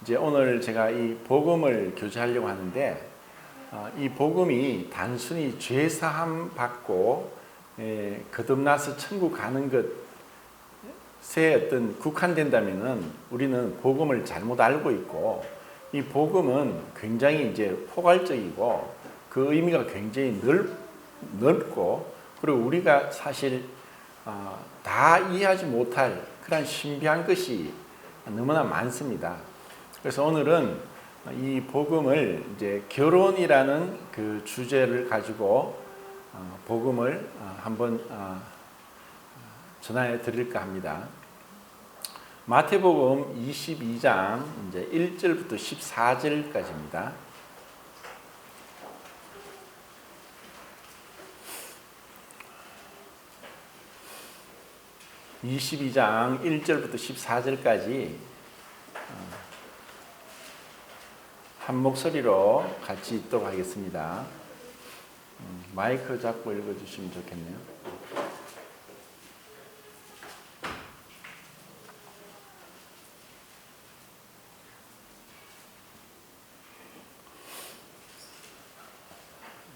이제 오늘 제가 이 복음을 교제하려고 하는데 이 복음이 단순히 죄 사함 받고 거듭나서 천국 가는 것에 어떤 국한된다면은 우리는 복음을 잘못 알고 있고, 이 복음은 굉장히 이제 포괄적이고 그 의미가 굉장히 넓고, 그리고 우리가 사실 다 이해하지 못할 그런 신비한 것이 너무나 많습니다. 그래서 오늘은 이 복음을 이제 결혼이라는 그 주제를 가지고 복음을 한번 전해 드릴까 합니다. 마태복음 22장 이제 1절부터 14절까지입니다. (22장) 1절부터 14절까지 한 목소리로 같이 읽도록 하겠습니다. 마이크 잡고 읽어주시면 좋겠네요.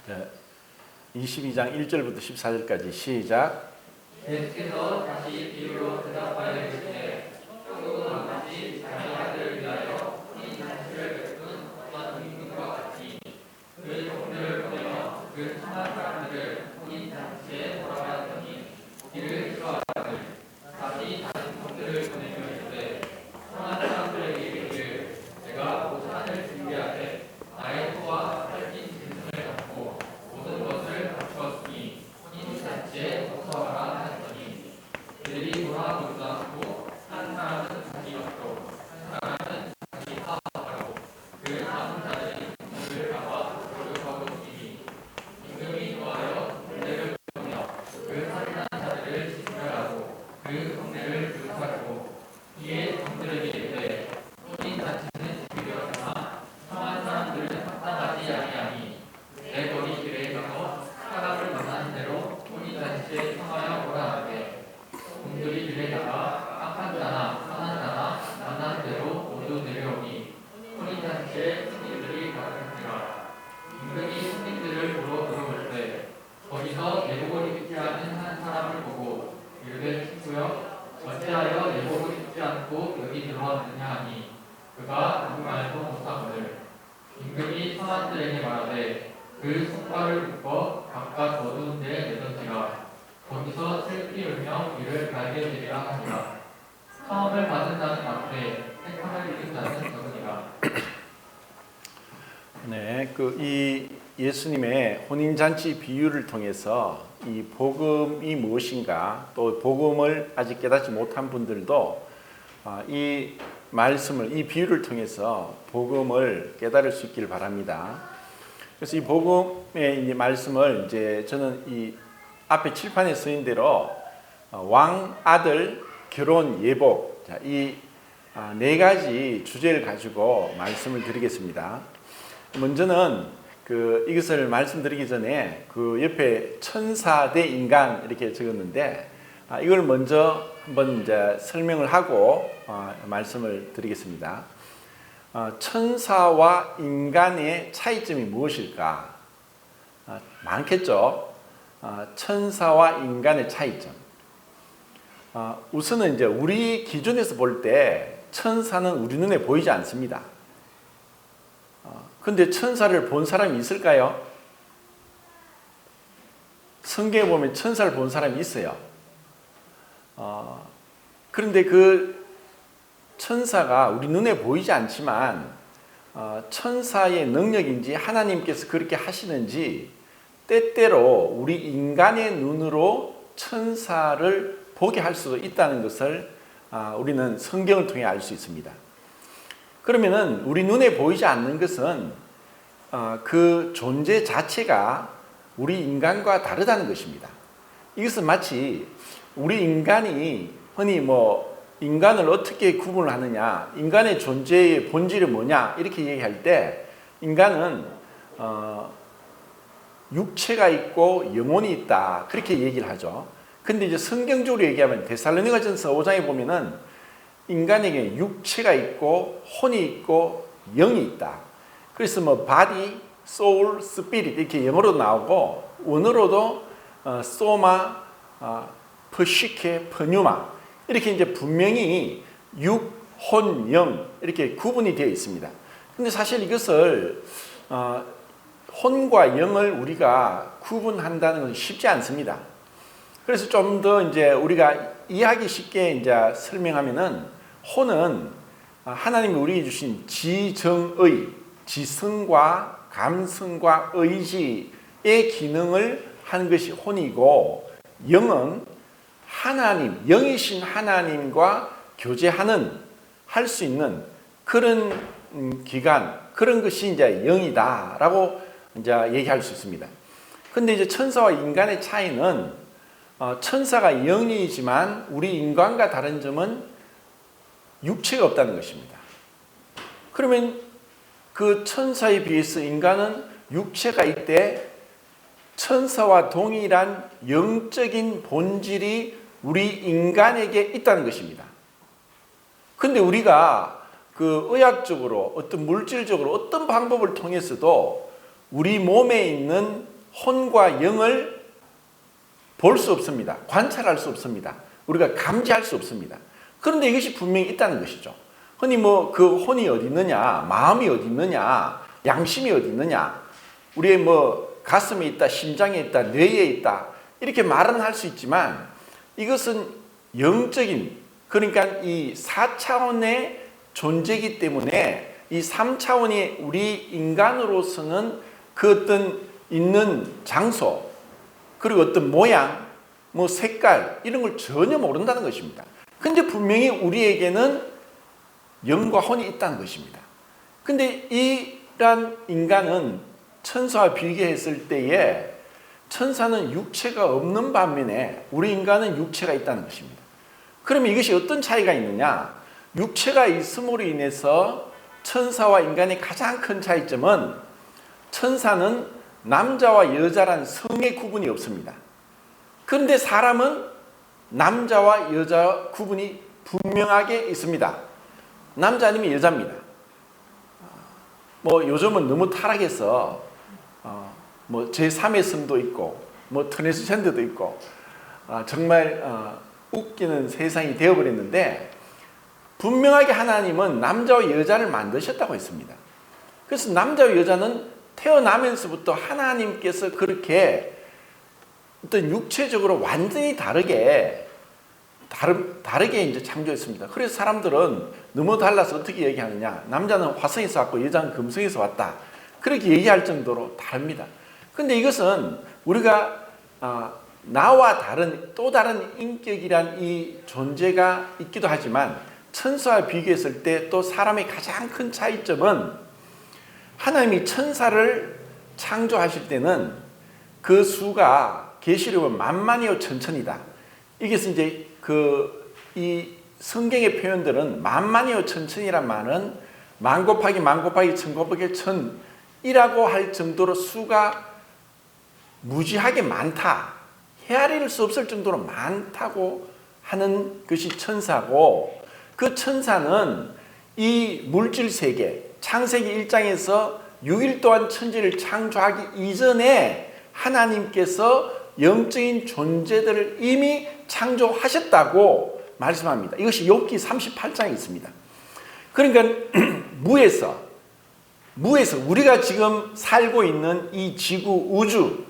네, 22장 1절부터 14절까지 시작. 예수께서 다시 비유로 대답하여 이르시되 조금은 마치 자기 아들을 위하여 혼인잔치를 베푼 어떤 임금과 같이 그 종들을 보내어 그 천한 사람들을 혼인잔치에 돌아가더니 이를 싫어하거늘 다시 다른 종들을 보내며 이르되 천한 사람들에게 이르기를 내가 모산을 준비하되 나의 소와 살찐 짐승을 잡고 모든 것을 갖추었으니 혼인잔치에 어서 와라 하였더니 그들이 돌아보지도 않고 한 사람은 자기 밭으로 한 사람은 자기 사업하러 그 남은 자들이 그를 잡아 거룩하고 죽이니 임금이 노하여 군대를 보내어 그 살인한 자들을 진멸하고 그 성내를 불사르고 이에 종들에게 이르되 혼인잔치는 준비되었으나 청한 사람들은 합당하지 아니하니 내 거리 길에 가서 사람을 만나는 대로 혼인잔치에 청하여 오라 하되 종들이 길에 나가 악한 자나 선한 자나 만나는 대로 모두 내려오니 혼인잔치에 손님들이 가득하니라. 임금이 손님들을 보러 들어올 때 거기서 내복을 입지 않은 한 사람을 보고 이르되 친구여 어찌하여 내복을 입지 않고 여기 들어왔느냐 하니 그가 누구 말도 못하거늘 임금이 선원들에게 말하되 그 손발을 묶어 각각 어두운 데에 내던지라. 거기서 슬피 울며 이를 갈게 되리라 하니라. 사업을 받은 자는 많되 택함을 입은 자는 적으니라. 네, 이 예수님의 혼인잔치 비유를 통해서 이 복음이 무엇인가, 또 복음을 아직 깨닫지 못한 분들도 이 말씀을, 이 비유를 통해서 복음을 깨달을 수 있기를 바랍니다. 그래서 이 복음의 이 말씀을 이제 저는 이 앞에 칠판에 쓰인 대로 왕, 아들, 결혼, 예복, 이 네 가지 주제를 가지고 말씀을 드리겠습니다. 먼저는 이것을 말씀드리기 전에 그 옆에 천사 대 인간 이렇게 적었는데 이걸 먼저 한번 이제 설명을 하고 말씀을 드리겠습니다. 천사와 인간의 차이점이 무엇일까? 많겠죠. 천사와 인간의 차이점. 우선은 이제 우리 기준에서 볼 때 천사는 우리 눈에 보이지 않습니다. 근데 천사를 본 사람이 있을까요? 성경에 보면 천사를 본 사람이 있어요. 그런데 그 천사가 우리 눈에 보이지 않지만 천사의 능력인지 하나님께서 그렇게 하시는지 때때로 우리 인간의 눈으로 천사를 보게 할 수도 있다는 것을 우리는 성경을 통해 알 수 있습니다. 그러면은 우리 눈에 보이지 않는 것은 그 존재 자체가 우리 인간과 다르다는 것입니다. 이것은 마치 우리 인간이 흔히 인간을 어떻게 구분을 하느냐, 인간의 존재의 본질이 뭐냐 이렇게 얘기할 때 인간은 육체가 있고 영혼이 있다 그렇게 얘기를 하죠. 근데 이제 성경적으로 얘기하면 데살로니가전서 5장에 보면은 인간에게 육체가 있고 혼이 있고 영이 있다. 그래서 뭐 body, soul, spirit 이렇게 영어로 나오고 원어로도 소마, physique, pneuma 이렇게 이제 분명히 육, 혼, 영 이렇게 구분이 되어 있습니다. 근데 사실 이것을 혼과 영을 우리가 구분한다는 건 쉽지 않습니다. 그래서 좀 더 이제 우리가 이해하기 쉽게 이제 설명하면은 혼은 하나님이 우리에게 주신 지정의, 지성과 감성과 의지의 기능을 하는 것이 혼이고, 영은 하나님, 영이신 하나님과 교제하는, 할 수 있는 그런 기간, 그런 것이 이제 영이다라고 이제 얘기할 수 있습니다. 근데 이제 천사와 인간의 차이는 천사가 영이지만 우리 인간과 다른 점은 육체가 없다는 것입니다. 그러면 그 천사에 비해서 인간은 육체가 있대 천사와 동일한 영적인 본질이 우리 인간에게 있다는 것입니다. 근데 우리가 그 의학적으로 어떤 물질적으로 어떤 방법을 통해서도 우리 몸에 있는 혼과 영을 볼 수 없습니다. 관찰할 수 없습니다. 우리가 감지할 수 없습니다. 그런데 이것이 분명히 있다는 것이죠. 흔히 뭐 그 혼이 어디 있느냐, 마음이 어디 있느냐, 양심이 어디 있느냐, 우리의 뭐 가슴에 있다, 심장에 있다, 뇌에 있다 이렇게 말은 할 수 있지만 이것은 영적인, 그러니까 이 4차원의 존재이기 때문에 이 3차원이 우리 인간으로서는 그 어떤 있는 장소 그리고 어떤 모양, 뭐 색깔 이런 걸 전혀 모른다는 것입니다. 근데 분명히 우리에게는 영과 혼이 있다는 것입니다. 근데 이러한 인간은 천사와 비교했을 때에 천사는 육체가 없는 반면에 우리 인간은 육체가 있다는 것입니다. 그러면 이것이 어떤 차이가 있느냐? 육체가 있음으로 인해서 천사와 인간의 가장 큰 차이점은 천사는 남자와 여자란 성의 구분이 없습니다. 그런데 사람은 남자와 여자 구분이 분명하게 있습니다. 남자 아니면 여자입니다. 뭐 요즘은 너무 타락해서 뭐 제3의 성도 있고 뭐 트랜스젠더도 있고 정말 웃기는 세상이 되어버렸는데 분명하게 하나님은 남자와 여자를 만드셨다고 했습니다. 그래서 남자와 여자는 태어나면서부터 하나님께서 그렇게 어떤 육체적으로 완전히 다르게 이제 창조했습니다. 그래서 사람들은 너무 달라서 어떻게 얘기하느냐, 남자는 화성에서 왔고 여자는 금성에서 왔다 그렇게 얘기할 정도로 다릅니다. 근데 이것은 우리가 나와 다른 또 다른 인격이란 이 존재가 있기도 하지만 천사와 비교했을 때 또 사람의 가장 큰 차이점은 하나님이 천사를 창조하실 때는 그 수가 계시록은 만만이요 천천이다. 이것은 이제 이 성경의 표현들은 만만이요 천천이란 말은 만 곱하기 만 곱하기 천 곱하기 천이라고 할 정도로 수가 무지하게 많다. 헤아릴 수 없을 정도로 많다고 하는 것이 천사고, 그 천사는 이 물질 세계 창세기 1장에서 6일 동안 천지를 창조하기 이전에 하나님께서 영적인 존재들을 이미 창조하셨다고 말씀합니다. 이것이 욥기 38장에 있습니다. 그러니까 무에서 우리가 지금 살고 있는 이 지구, 우주,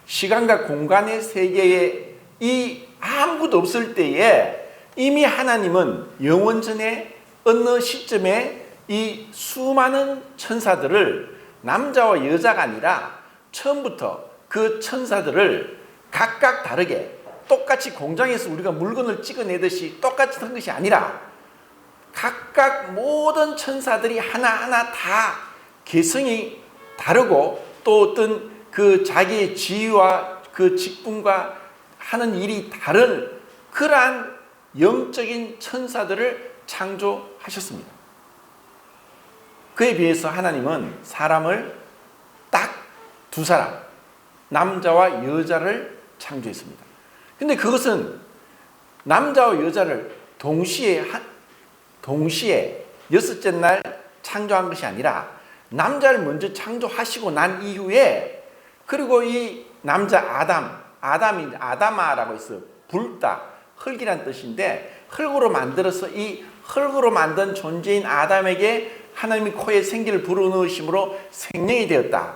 시간과 공간의 세계에 이 아무것도 없을 때에 이미 하나님은 영원 전에 어느 시점에 이 수많은 천사들을 남자와 여자가 아니라 처음부터 그 천사들을 각각 다르게 똑같이 공장에서 우리가 물건을 찍어내듯이 똑같이 한 것이 아니라 각각 모든 천사들이 하나하나 다 개성이 다르고 또 어떤 그 자기의 지위와 그 직분과 하는 일이 다른 그러한 영적인 천사들을 창조하셨습니다. 그에 비해서 하나님은 사람을 딱 두 사람, 남자와 여자를 창조했습니다. 근데 그것은 남자와 여자를 동시에 동시에 여섯째 날 창조한 것이 아니라 남자를 먼저 창조하시고 난 이후에, 그리고 이 남자 아담이 아담아라고 있어요. 붉다, 흙이란 뜻인데, 흙으로 만들어서 이 흙으로 만든 존재인 아담에게 하나님이 코에 생기를 불어넣으심으로 생명이 되었다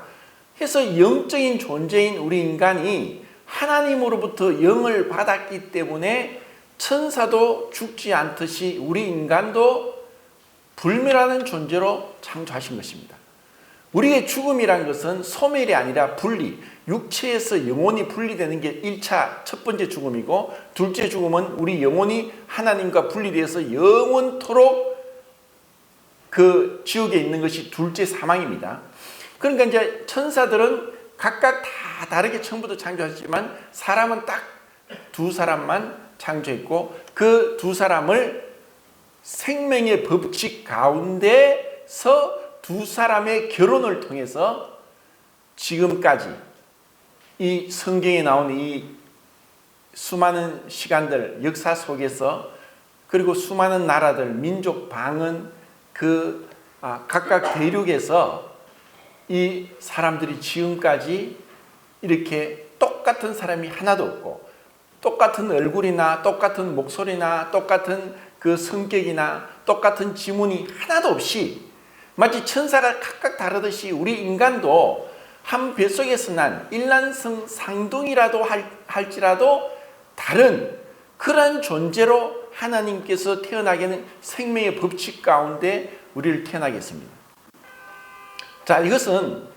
해서, 영적인 존재인 우리 인간이 하나님으로부터 영을 받았기 때문에 천사도 죽지 않듯이 우리 인간도 불멸하는 존재로 창조하신 것입니다. 우리의 죽음이란 것은 소멸이 아니라 분리, 육체에서 영혼이 분리되는 게 1차 첫 번째 죽음이고, 둘째 죽음은 우리 영혼이 하나님과 분리되어서 영원토록 그 지옥에 있는 것이 둘째 사망입니다. 그러니까 이제 천사들은 각각 다 다르게 처음부터 창조하셨지만 사람은 딱 두 사람만 창조했고, 그 두 사람을 생명의 법칙 가운데서 두 사람의 결혼을 통해서 지금까지 이 성경에 나온 이 수많은 시간들, 역사 속에서, 그리고 수많은 나라들, 민족, 방언, 각각 대륙에서 이 사람들이 지금까지 이렇게 똑같은 사람이 하나도 없고, 똑같은 얼굴이나 똑같은 목소리나 똑같은 그 성격이나 똑같은 지문이 하나도 없이, 마치 천사가 각각 다르듯이 우리 인간도 한 뱃속에서 난 일란성 상둥이라도 할지라도 다른 그러한 존재로 하나님께서 태어나게는 생명의 법칙 가운데 우리를 태어나게 했습니다. 자, 이것은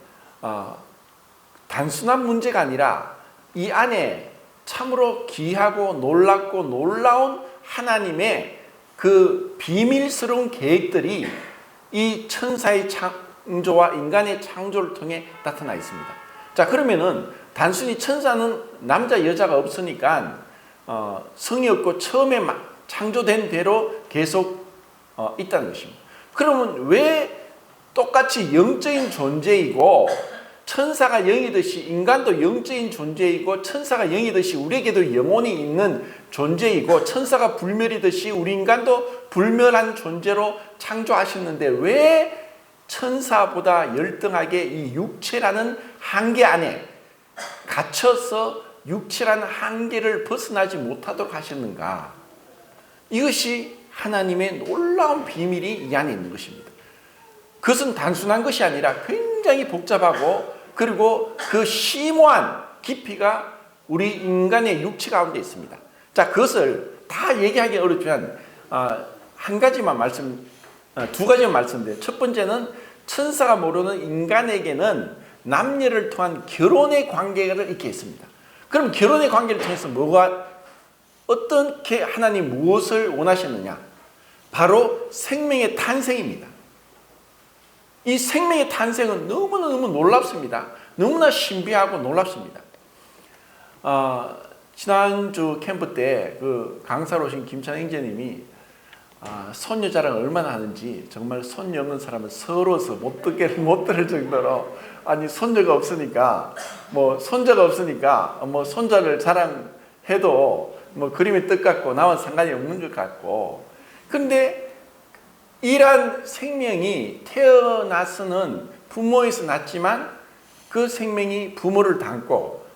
단순한 문제가 아니라 이 안에 참으로 귀하고 놀랍고 놀라운 하나님의 그 비밀스러운 계획들이 이 천사의 창조와 인간의 창조를 통해 나타나 있습니다. 자, 그러면은 단순히 천사는 남자 여자가 없으니까 성이 없고 처음에 창조된 대로 계속 있다는 것입니다. 그러면 왜 똑같이 영적인 존재이고, 천사가 영이듯이 인간도 영적인 존재이고, 천사가 영이듯이 우리에게도 영혼이 있는 존재이고, 천사가 불멸이듯이 우리 인간도 불멸한 존재로 창조하셨는데, 왜 천사보다 열등하게 이 육체라는 한계 안에 갇혀서 육체라는 한계를 벗어나지 못하도록 하셨는가? 이것이 하나님의 놀라운 비밀이 이 안에 있는 것입니다. 그것은 단순한 것이 아니라 굉장히 복잡하고, 그리고 그 심오한 깊이가 우리 인간의 육체 가운데 있습니다. 자, 그것을 다 얘기하기 어렵지만 두 가지만 말씀드려요. 첫 번째는 천사가 모르는 인간에게는 남녀를 통한 결혼의 관계를 있게 했습니다. 그럼 결혼의 관계를 통해서 어떻게 하나님 무엇을 원하셨느냐? 바로 생명의 탄생입니다. 이 생명의 탄생은 너무너무 놀랍습니다. 너무나 신비하고 놀랍습니다. 지난주 캠프 때 그 강사로 오신 김찬 형제님이 손녀 자랑을 얼마나 하는지, 정말 손녀 없는 사람은 서러워서 못 들을 정도로, 아니 손녀가 없으니까 손자가 없으니까 손자를 자랑해도 그림의 뜻 같고 나와 상관이 없는 것 같고, 근데 이러한 생명이 태어나서는 부모에서 났지만 그 생명이 부모를 닮고,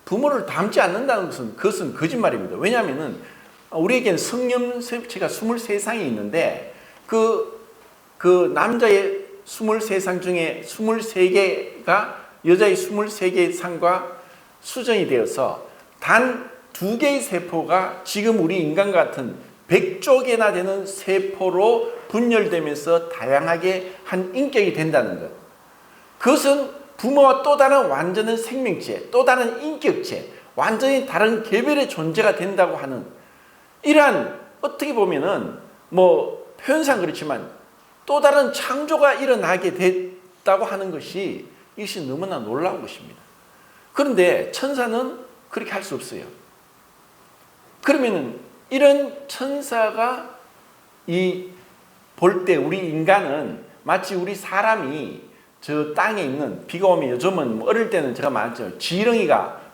부모를 닮지 않는다는 것은 그것은 거짓말입니다. 왜냐하면 우리에게는 성염sep체가 23상이 있는데 그 남자의 23상 중에 23개가 여자의 23개의 상과 수정이 되어서 단 2개의 세포가 지금 우리 인간 같은 100조 개나 되는 세포로 분열되면서 다양하게 한 인격이 된다는 것. 그것은 부모와 또 다른 완전한 생명체, 또 다른 인격체, 완전히 다른 개별의 존재가 된다고 하는, 이러한 어떻게 보면은 표현상 그렇지만 또 다른 창조가 일어나게 됐다고 하는 것이, 이것이 너무나 놀라운 것입니다. 그런데 천사는 그렇게 할 수 없어요. 그러면은 이런 천사가 볼 때 우리 인간은 마치 우리 사람이 저 땅에 있는, 비가 오면 요즘은 어릴 때는 제가 말했죠.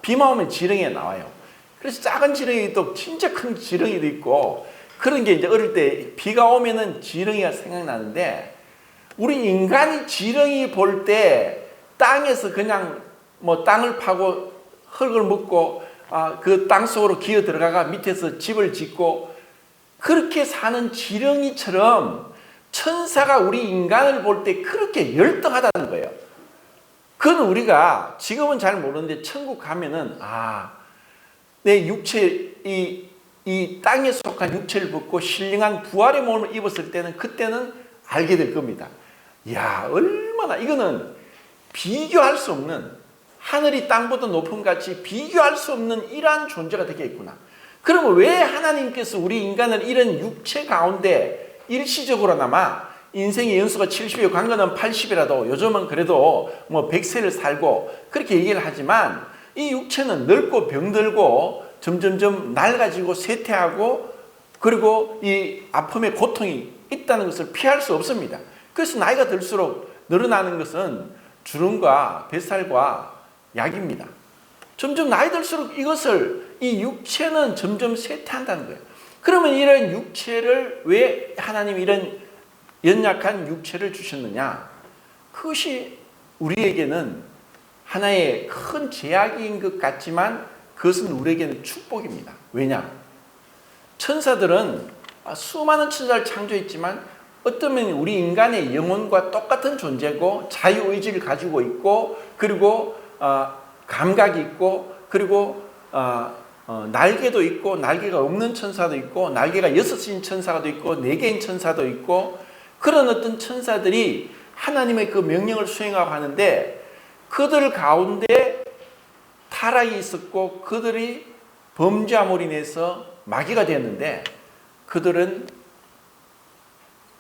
비만 오면 지렁이가 나와요. 그래서 작은 지렁이도 진짜 큰 지렁이도 있고, 그런 게 이제 어릴 때 비가 오면은 지렁이가 생각나는데, 우리 인간이 지렁이 볼 때 땅에서 그냥 뭐 땅을 파고 흙을 묻고 그 땅 속으로 기어 들어가가 밑에서 집을 짓고 그렇게 사는 지렁이처럼 천사가 우리 인간을 볼 때 그렇게 열등하다는 거예요. 그건 우리가 지금은 잘 모르는데 천국 가면은 내 육체 이 땅에 속한 육체를 벗고 신령한 부활의 몸을 입었을 때는 그때는 알게 될 겁니다. 이야, 얼마나 이거는 비교할 수 없는, 하늘이 땅보다 높음 같이 비교할 수 없는 이러한 존재가 되겠구나. 그러면 왜 하나님께서 우리 인간을 이런 육체 가운데 일시적으로나마 인생의 연수가 70이고 관건은 80이라도 요즘은 그래도 뭐 100세를 살고 그렇게 얘기를 하지만, 이 육체는 늙고 병들고 점점점 낡아지고 쇠퇴하고 그리고 이 아픔의 고통이 있다는 것을 피할 수 없습니다. 그래서 나이가 들수록 늘어나는 것은 주름과 뱃살과 약입니다. 점점 나이 들수록 이 육체는 점점 쇠퇴한다는 거예요. 그러면 이런 육체를 왜 하나님이 이런 연약한 육체를 주셨느냐? 그것이 우리에게는 하나의 큰 제약인 것 같지만 그것은 우리에게는 축복입니다. 왜냐? 천사들은 수많은 천사를 창조했지만 어쩌면 우리 인간의 영혼과 똑같은 존재고 자유의지를 가지고 있고 그리고 감각이 있고 그리고 날개도 있고 날개가 없는 천사도 있고 날개가 6개인 천사도 있고 4개인 천사도 있고 그런 어떤 천사들이 하나님의 그 명령을 수행하고 하는데 그들 가운데 타락이 있었고 그들이 범죄함으로 인해서 마귀가 되었는데 그들은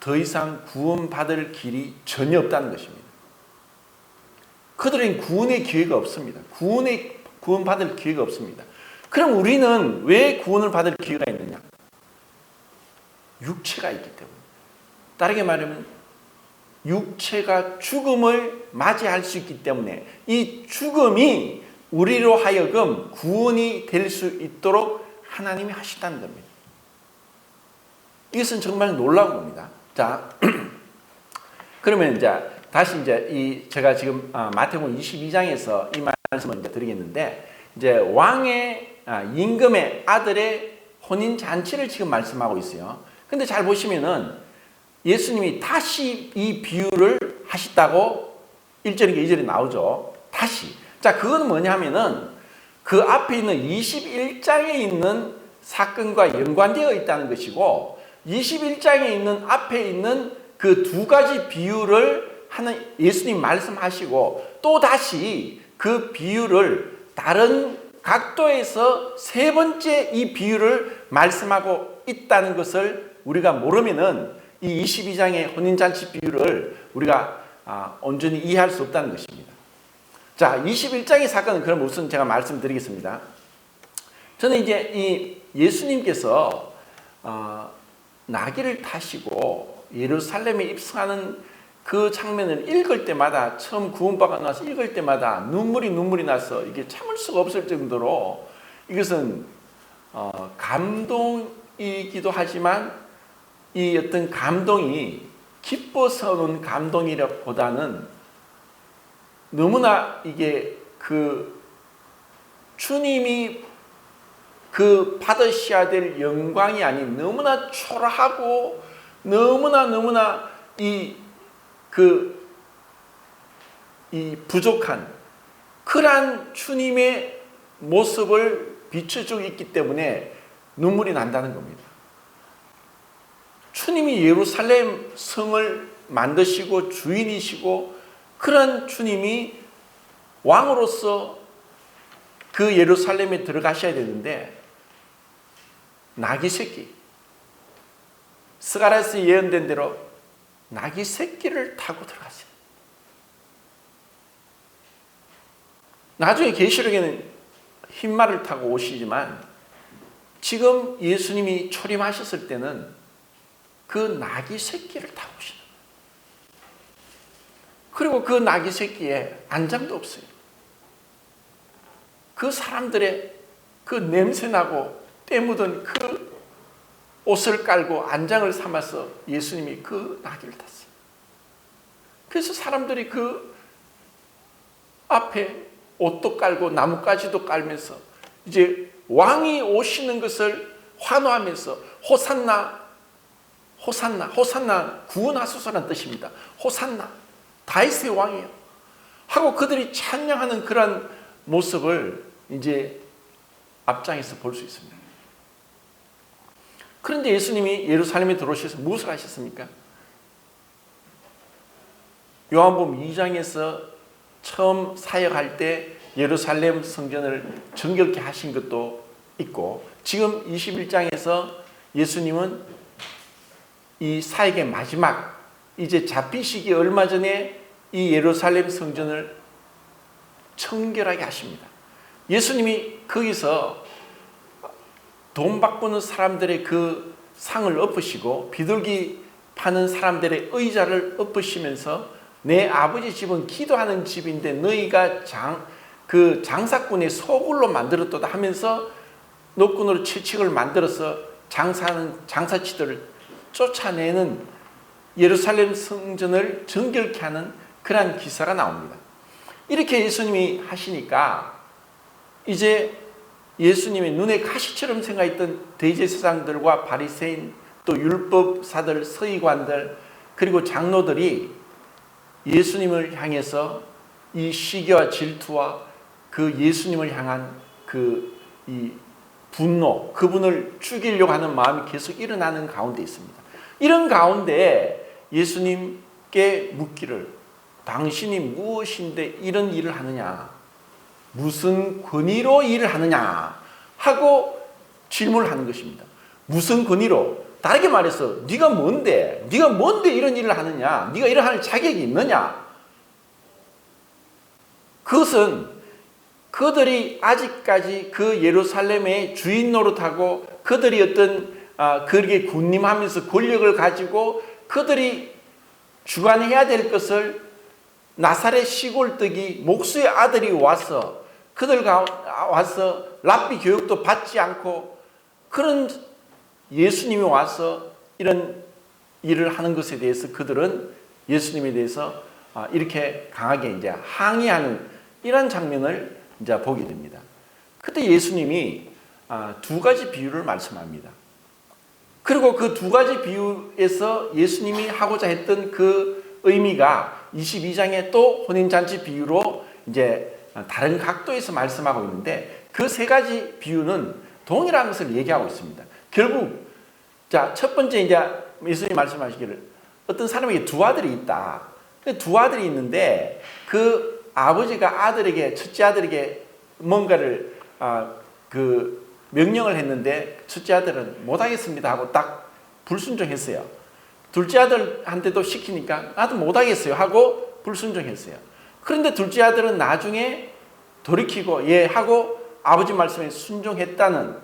더 이상 구원받을 길이 전혀 없다는 것입니다. 그들은 구원의 기회가 없습니다. 구원받을 기회가 없습니다. 그럼 우리는 왜 구원을 받을 기회가 있느냐? 육체가 있기 때문에. 다르게 말하면 육체가 죽음을 맞이할 수 있기 때문에 이 죽음이 우리로 하여금 구원이 될 수 있도록 하나님이 하시다는 겁니다. 이것은 정말 놀라운 겁니다. 자, 그러면 이제 다시 이제 제가 지금 마태복음 22장에서 이 말씀을 이제 드리겠는데, 이제 왕의 임금의 아들의 혼인 잔치를 지금 말씀하고 있어요. 근데 잘 보시면은 예수님이 다시 이 비유를 하셨다고 1절인가 2절에 나오죠. 다시. 자, 그건 뭐냐면은 그 앞에 있는 21장에 있는 사건과 연관되어 있다는 것이고 21장에 있는 앞에 있는 그 두 가지 비유를 하는 예수님 말씀하시고 또 다시 그 비유를 다른 각도에서 세 번째 이 비유를 말씀하고 있다는 것을 우리가 모르면은 이 22장의 혼인잔치 비유를 우리가 온전히 이해할 수 없다는 것입니다. 자, 21장의 사건은 그럼 우선 제가 말씀드리겠습니다. 저는 이제 이 예수님께서 나귀를 타시고 예루살렘에 입성하는 그 장면을 읽을 때마다 처음 구원받고 나서 읽을 때마다 눈물이 나서 이게 참을 수가 없을 정도로 이것은 감동이기도 하지만 이 어떤 감동이 기뻐서 오는 감동이라보다는 너무나 이게 그 주님이 그 받으셔야 될 영광이 아닌 너무나 초라하고 너무나 이 부족한 그러한 주님의 모습을 비춰주고 있기 때문에 눈물이 난다는 겁니다. 주님이 예루살렘 성을 만드시고 주인이시고 그런 주님이 왕으로서 그 예루살렘에 들어가셔야 되는데 나귀 새끼, 스가랴서 예언된 대로 나귀 새끼를 타고 들어갔어요. 나중에 계시록에는 흰 말을 타고 오시지만 지금 예수님이 초림하셨을 때는 그 나귀 새끼를 타고 오시는 거예요. 그리고 그 나귀 새끼에 안장도 없어요. 그 사람들의 그 냄새나고 때 묻은 그 옷을 깔고 안장을 삼아서 예수님이 그 나귀를 탔어요. 그래서 사람들이 그 앞에 옷도 깔고 나뭇가지도 깔면서 이제 왕이 오시는 것을 환호하면서 호산나, 호산나, 호산나 구원하소서라는 뜻입니다. 호산나, 다윗의 왕이요 하고 그들이 찬양하는 그런 모습을 이제 앞장에서 볼 수 있습니다. 그런데 예수님이 예루살렘에 들어오셔서 무엇을 하셨습니까? 요한복음 2장에서 처음 사역할 때 예루살렘 성전을 정결케 하신 것도 있고, 지금 21장에서 예수님은 이 사역의 마지막 이제 잡히시기 얼마 전에 이 예루살렘 성전을 청결하게 하십니다. 예수님이 거기서 돈 바꾸는 사람들의 그 상을 엎으시고 비둘기 파는 사람들의 의자를 엎으시면서 내 아버지 집은 기도하는 집인데 너희가 그 장사꾼의 소굴로 만들었도다 하면서 노끈으로 채찍을 만들어서 장사하는 장사치들을 쫓아내는 예루살렘 성전을 정결케 하는 그러한 기사가 나옵니다. 이렇게 예수님이 하시니까 이제 예수님의 눈에 가시처럼 생각했던 대제사장들과 바리새인 또 율법사들, 서기관들 그리고 장로들이 예수님을 향해서 이 시기와 질투와 그 예수님을 향한 이 분노, 그분을 죽이려고 하는 마음이 계속 일어나는 가운데 있습니다. 이런 가운데 예수님께 묻기를 당신이 무엇인데 이런 일을 하느냐, 무슨 권위로 일을 하느냐 하고 질문을 하는 것입니다. 무슨 권위로? 다르게 말해서 네가 뭔데 이런 일을 하느냐, 네가 이런 할 자격이 있느냐. 그것은 그들이 아직까지 그 예루살렘의 주인 노릇하고 그들이 어떤 그에게 군림하면서 권력을 가지고 그들이 주관해야 될 것을 나사렛 시골뜨기 목수의 아들이 와서 그들과 와서 랍비 교육도 받지 않고 그런 예수님이 와서 이런 일을 하는 것에 대해서 그들은 예수님에 대해서 이렇게 강하게 이제 항의하는 이런 장면을 이제 보게 됩니다. 그때 예수님이 두 가지 비유를 말씀합니다. 그리고 그 두 가지 비유에서 예수님이 하고자 했던 그 의미가 22장에 또 혼인잔치 비유로 이제 다른 각도에서 말씀하고 있는데 그 세 가지 비유는 동일한 것을 얘기하고 있습니다. 결국 첫 번째 이제 예수님이 말씀하시기를 어떤 사람에게 두 아들이 있다. 두 아들이 있는데 그 아버지가 첫째 아들에게 뭔가를 그 명령을 했는데 첫째 아들은 못하겠습니다 하고 딱 불순종했어요. 둘째 아들한테도 시키니까 나도 못하겠어요 하고 불순종했어요. 그런데 둘째 아들은 나중에 돌이키고 하고 아버지 말씀에 순종했다는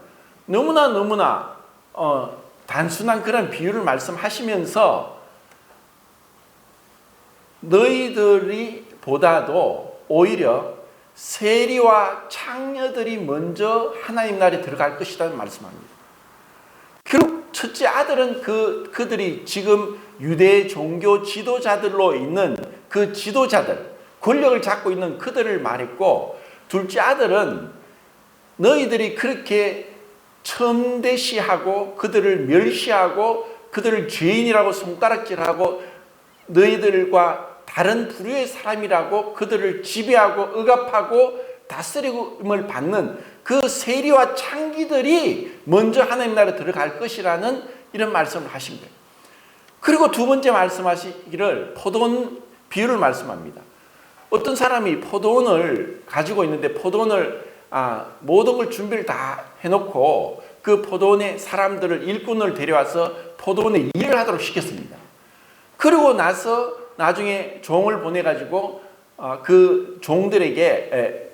너무나 단순한 그런 비유를 말씀하시면서 너희들이 보다도 오히려 세리와 창녀들이 먼저 하나님 나라에 들어갈 것이라는 말씀합니다. 결국 첫째 아들은 그들이 지금 유대 종교 지도자들로 있는 그 지도자들, 권력을 잡고 있는 그들을 말했고, 둘째 아들은 너희들이 그렇게 첨대시하고 그들을 멸시하고 그들을 죄인이라고 손가락질하고 너희들과 다른 부류의 사람이라고 그들을 지배하고 억압하고 다스림을 받는 그 세리와 창기들이 먼저 하나님 나라에 들어갈 것이라는 이런 말씀을 하신 거예요. 그리고 두 번째 말씀하시기를 포도원 비유를 말씀합니다. 어떤 사람이 포도원을 가지고 있는데 포도원을 모든 걸 준비를 다 해놓고 그 포도원에 사람들을 일꾼을 데려와서 포도원에 일을 하도록 시켰습니다. 그리고 나서 나중에 종을 보내가지고 그 종들에게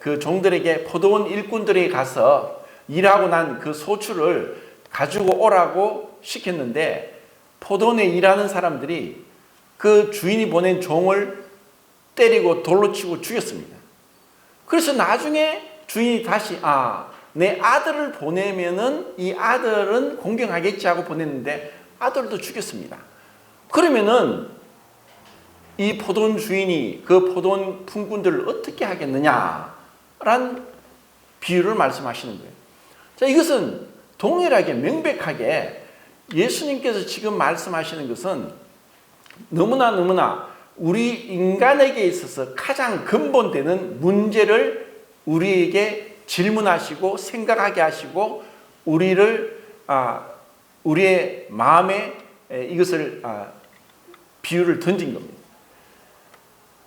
포도원 일꾼들에게 가서 일하고 난 그 소출을 가지고 오라고 시켰는데 포도원에 일하는 사람들이 그 주인이 보낸 종을 때리고 돌로 치고 죽였습니다. 그래서 나중에 주인이 다시 내 아들을 보내면은 이 아들은 공경하겠지 하고 보냈는데 아들도 죽였습니다. 그러면은 이 포도원 주인이 그 포도원 품꾼들을 어떻게 하겠느냐라는 비유를 말씀하시는 거예요. 자, 이것은 동일하게 명백하게 예수님께서 지금 말씀하시는 것은 너무나 우리 인간에게 있어서 가장 근본되는 문제를 우리에게 질문하시고 생각하게 하시고 우리의 마음에 이것을 비유를 던진 겁니다.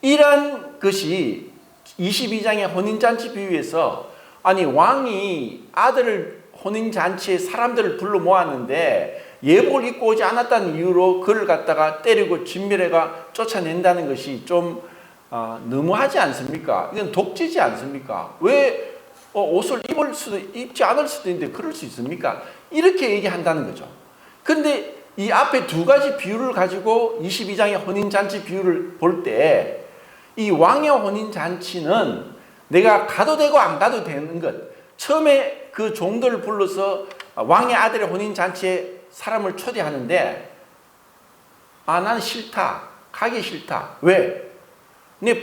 이러한 것이 22장의 혼인잔치 비유에서 아니 왕이 아들을 혼인잔치에 사람들을 불러 모았는데 예복을 입고 오지 않았다는 이유로 그를 갖다가 때리고 진멸해가 쫓아낸다는 것이 좀 너무하지 않습니까? 이건 독재지 않습니까? 왜 옷을 입지 않을 수도 있는데 그럴 수 있습니까? 이렇게 얘기한다는 거죠. 그런데 이 앞에 두 가지 비유를 가지고 22장의 혼인잔치 비유를 볼 때 이 왕의 혼인잔치는 내가 가도 되고 안 가도 되는 것. 처음에 그 종들을 불러서 왕의 아들의 혼인잔치에 사람을 초대하는데 난 싫다. 가기 싫다. 왜? 내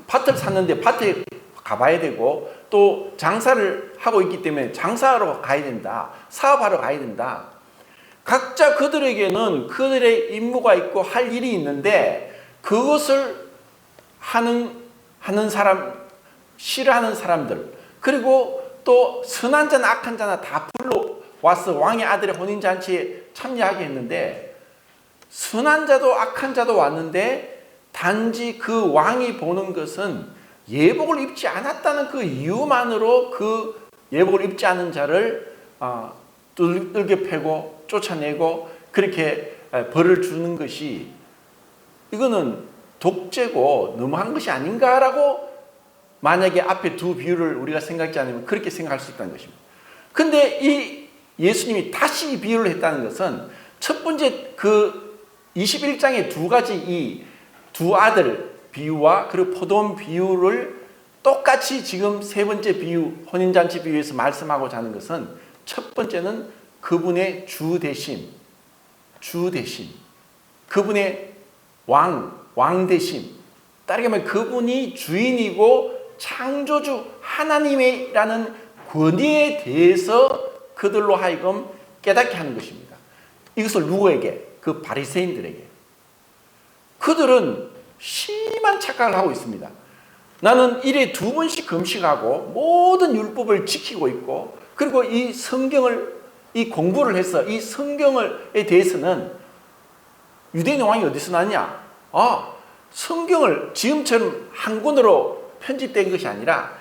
밭을 샀는데 밭에 가봐야 되고 또 장사를 하고 있기 때문에 장사하러 가야 된다. 사업하러 가야 된다. 각자 그들에게는 그들의 임무가 있고 할 일이 있는데 그것을 하는 사람, 싫어하는 사람들, 그리고 또 선한 자나 악한 자나 다 불러와서 왕의 아들의 혼인잔치에 참여하게 했는데 선한 자도 악한 자도 왔는데 단지 그 왕이 보는 것은 예복을 입지 않았다는 그 이유만으로 그 예복을 입지 않은 자를 뚫게 패고 쫓아내고 그렇게 벌을 주는 것이 이거는 독재고 너무한 것이 아닌가라고 만약에 앞에 두 비유를 우리가 생각하지 않으면 그렇게 생각할 수 있다는 것입니다. 근데 이 예수님이 다시 이 비유를 했다는 것은 첫 번째 그 21장의 두 가지 이 두 아들 비유와 그리고 포도원 비유를 똑같이 지금 세 번째 비유, 혼인잔치 비유에서 말씀하고자 하는 것은 첫 번째는 그분의 주 대심, 그분의 왕 대심, 따르게 말하면 그분이 주인이고 창조주 하나님이라는 권위에 대해서 그들로 하여금 깨닫게 하는 것입니다. 이것을 누구에게? 그 바리새인들에게. 그들은 심한 착각을 하고 있습니다. 나는 일에 2번씩 금식하고 모든 율법을 지키고 있고 그리고 이 성경을 이 공부를 해서 이 성경에 대해서는 유대인 왕이 어디서 났냐? 성경을 지금처럼 한 권으로 편집된 것이 아니라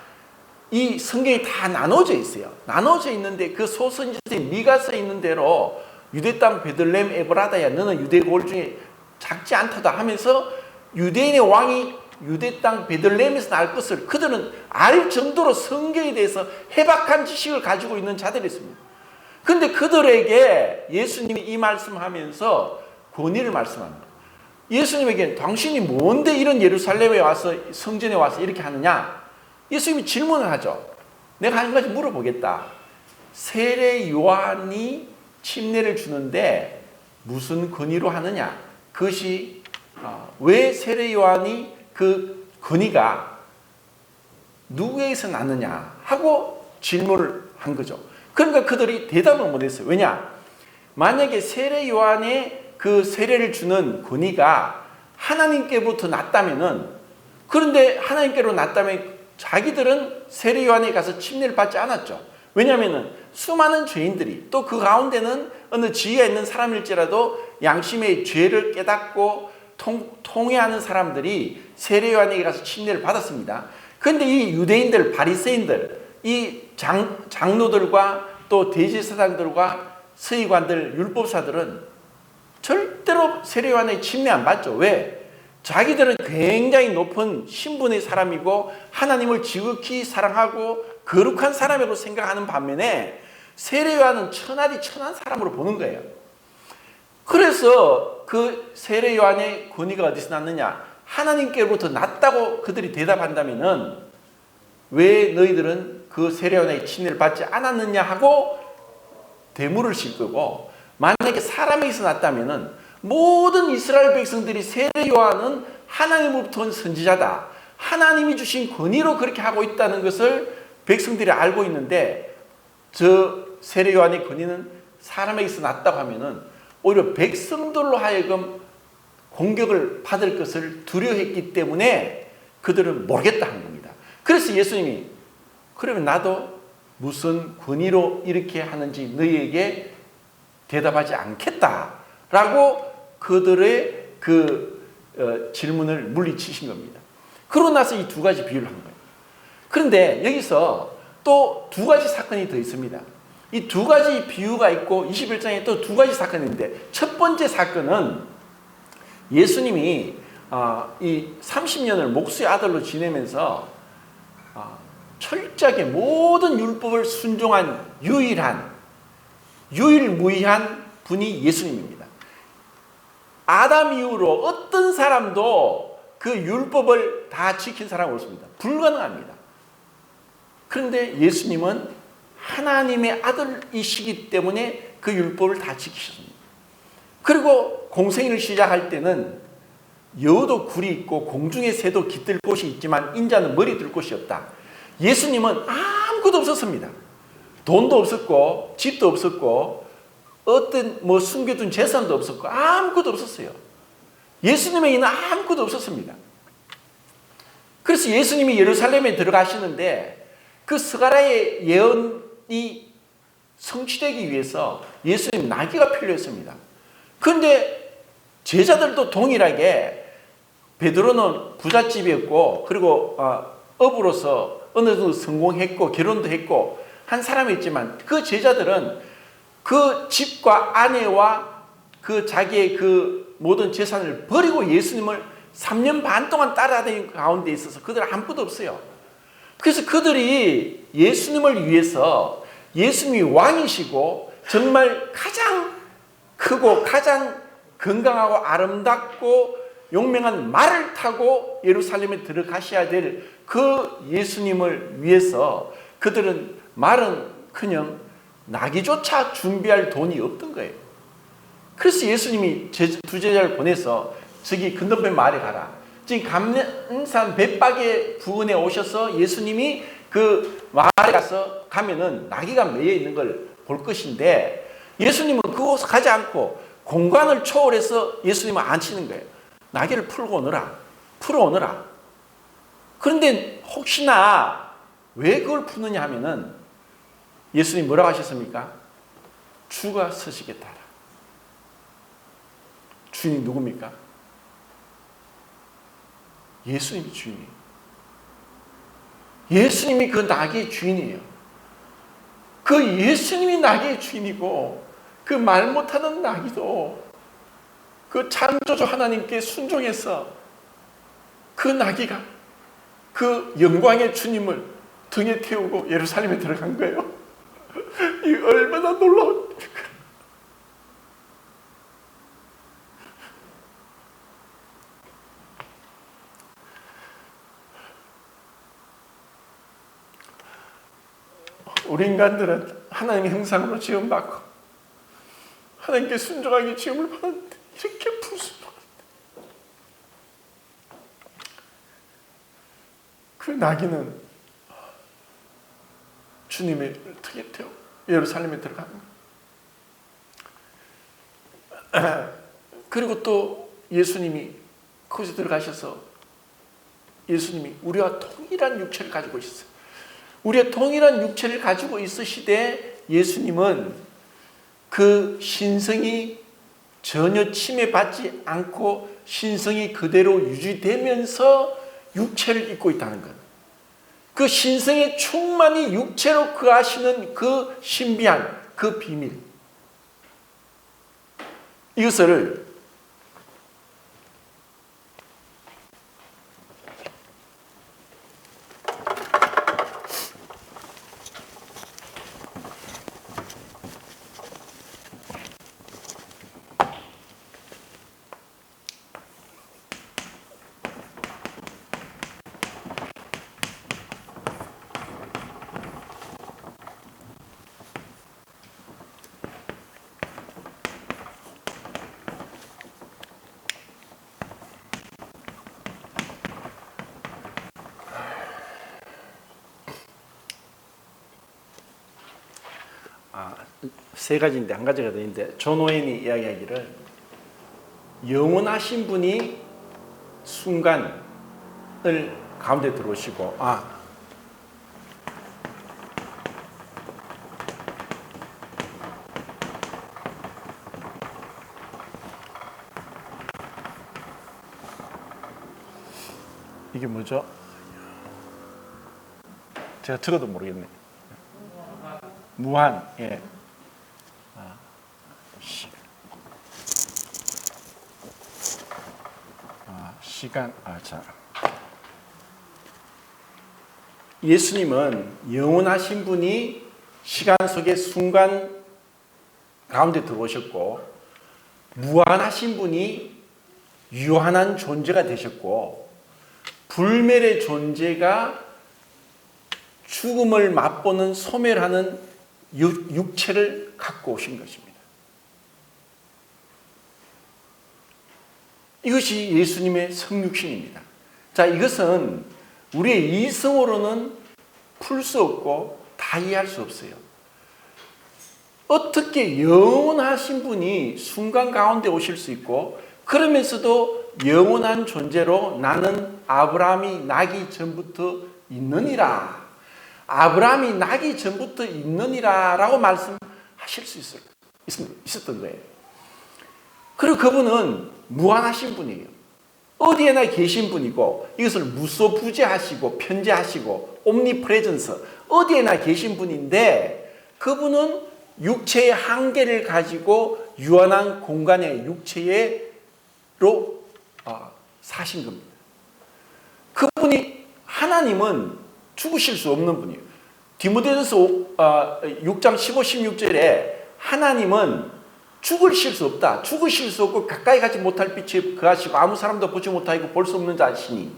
이 성경이 다 나눠져 있어요. 나눠져 있는데 그 소선지서에 네가 써 있는 대로 유대 땅 베들레헴 에브라다야 너는 유대 고을 중에 작지 않다다 하면서 유대인의 왕이 유대 땅 베들레헴에서 날 것을 그들은 알 정도로 성경에 대해서 해박한 지식을 가지고 있는 자들이 있습니다. 그런데 그들에게 예수님이 이 말씀하면서 권위를 말씀합니다. 예수님에게 당신이 뭔데 이런 예루살렘에 와서 성전에 와서 이렇게 하느냐? 예수님이 질문을 하죠. 내가 한 가지 물어보겠다. 세례 요한이 침례를 주는데 무슨 권위로 하느냐? 그것이 왜 세례 요한이 그 권위가 누구에게서 났느냐 하고 질문을 한 거죠. 그러니까 그들이 대답을 못했어요. 왜냐? 만약에 세례 요한의 그 세례를 주는 권위가 하나님께부터 났다면은 그런데 하나님께로 났다면 자기들은 세례 요한에 가서 침례를 받지 않았죠. 왜냐하면은 수많은 죄인들이 또 그 가운데는 어느 지위에 있는 사람일지라도 양심의 죄를 깨닫고 통회하는 사람들이 세례 요한에게 가서 침례를 받았습니다. 그런데 이 유대인들, 바리새인들, 이 장로들과 또 대제사장들과 서기관들, 율법사들은 절대로 세례 요한의 침례 안 받죠. 왜? 자기들은 굉장히 높은 신분의 사람이고 하나님을 지극히 사랑하고 거룩한 사람이라고 생각하는 반면에 세례 요한은 천하디 천한 사람으로 보는 거예요. 그래서 그 세례 요한의 권위가 어디서 났느냐? 하나님께로부터 났다고 그들이 대답한다면은 왜 너희들은 그 세례요한의 침례를 받지 않았느냐 하고 대물을 실 거고, 만약에 사람에게서 났다면은 모든 이스라엘 백성들이 세례요한은 하나님으로부터 온 선지자다, 하나님이 주신 권위로 그렇게 하고 있다는 것을 백성들이 알고 있는데, 저 세례요한의 권위는 사람에게서 났다고 하면은 오히려 백성들로 하여금 공격을 받을 것을 두려워했기 때문에 그들은 모르겠다 한 겁니다. 그래서 예수님이 그러면 나도 무슨 권위로 이렇게 하는지 너희에게 대답하지 않겠다라고 그들의 질문을 물리치신 겁니다. 그러고 나서 이 두 가지 비유를 한 거예요. 그런데 여기서 또 두 가지 사건이 더 있습니다. 이 두 가지 비유가 있고 21장에 또 두 가지 사건이 있는데, 첫 번째 사건은 예수님이 이 30년을 목수의 아들로 지내면서 철저하게 모든 율법을 순종한 유일무이한 분이 예수님입니다. 아담 이후로 어떤 사람도 그 율법을 다 지킨 사람은 없습니다. 불가능합니다. 그런데 예수님은 하나님의 아들이시기 때문에 그 율법을 다 지키셨습니다. 그리고 공생애를 시작할 때는 여우도 굴이 있고 공중의 새도 깃들 곳이 있지만 인자는 머리 들 곳이 없다. 예수님은 아무것도 없었습니다. 돈도 없었고 집도 없었고 어떤 숨겨둔 재산도 없었고 아무것도 없었어요. 예수님에게는 아무것도 없었습니다. 그래서 예수님이 예루살렘에 들어가시는데 그 스가랴의 예언이 성취되기 위해서 예수님 나귀가 필요했습니다. 그런데 제자들도 동일하게, 베드로는 부잣집이었고 그리고 업으로서 어느 정도 성공했고 결혼도 했고 한 사람이었지만, 그 제자들은 그 집과 아내와 그 자기의 그 모든 재산을 버리고 예수님을 3년 반 동안 따라다니는 가운데 있어서 그들 아무것도 없어요. 그래서 그들이 예수님을 위해서, 예수님이 왕이시고 정말 가장 크고 가장 건강하고 아름답고 용맹한 말을 타고 예루살렘에 들어가셔야 될 그 예수님을 위해서 그들은 말은커녕 나귀조차 준비할 돈이 없던 거예요. 그래서 예수님이 두 제자를 보내서 저기 건너편 마을에 가라. 지금 감람산 벳박의 부근에 오셔서 예수님이 그 마을에 가면은 나귀가 매여 있는 걸 볼 것인데, 예수님은 그곳에 가지 않고 공간을 초월해서 예수님을 앉히는 거예요. 나귀를 풀어오너라. 그런데 혹시나 왜 그걸 푸느냐 하면은 예수님이 뭐라고 하셨습니까? 주가 서시겠다. 주인이 누굽니까? 예수님이 주인이에요. 예수님이 그 나귀의 주인이에요. 그 예수님이 나귀의 주인이고, 그 말 못하는 나귀도 그 창조주 하나님께 순종해서 그 나귀가 그 영광의 주님을 등에 태우고 예루살렘에 들어간 거예요. 이 얼마나 놀라운 일입니까? 우리 인간들은 하나님의 형상으로 지음받고 하나님께 순종하게 지음을 받았는데 이렇게 불순종한데, 그 나귀는 주님의 등에 태워 예루살렘에 들어가는 거예요. 그리고 또 예수님이 거기서 들어가셔서 예수님이 우리와 동일한 육체를 가지고 있었어요. 우리가 동일한 육체를 가지고 있으시되 예수님은 그 신성이 전혀 침해받지 않고 신성이 그대로 유지되면서 육체를 입고 있다는 것. 그 신성의 충만히 육체로 거하시는 그 신비한 그 비밀. 이것을 세 가지인데 한 가지가 더 있는데 존 오웬이 이야기하기를 영원하신 분이 순간을 가운데 들어오시고 이게 뭐죠? 제가 적어도 모르겠네. 무한, 예. 시간, 자. 예수님은 영원하신 분이 시간 속의 순간 가운데 들어오셨고, 무한하신 분이 유한한 존재가 되셨고, 불멸의 존재가 죽음을 맛보는 소멸하는 육체를 갖고 오신 것입니다. 이것이 예수님의 성육신입니다. 자, 이것은 우리의 이성으로는 풀 수 없고 다 이해할 수 없어요. 어떻게 영원하신 분이 순간 가운데 오실 수 있고 그러면서도 영원한 존재로 나는 아브라함이 나기 전부터 있느니라. 아브라함이 나기 전부터 있느니라 라고 말씀하실 수 있었던 거예요. 그리고 그분은 무한하신 분이에요. 어디에나 계신 분이고 이것을 무소부재하시고 편재하시고 옴니프레전스 어디에나 계신 분인데 그분은 육체의 한계를 가지고 유한한 공간의 육체로 사신 겁니다. 그분이 하나님은 죽으실 수 없는 분이에요. 디모데전서 6장 15, 16절에 하나님은 죽으실 수 없다. 죽으실 수 없고 가까이 가지 못할 빛에 거하시고 아무 사람도 보지 못하고 볼 수 없는 자시니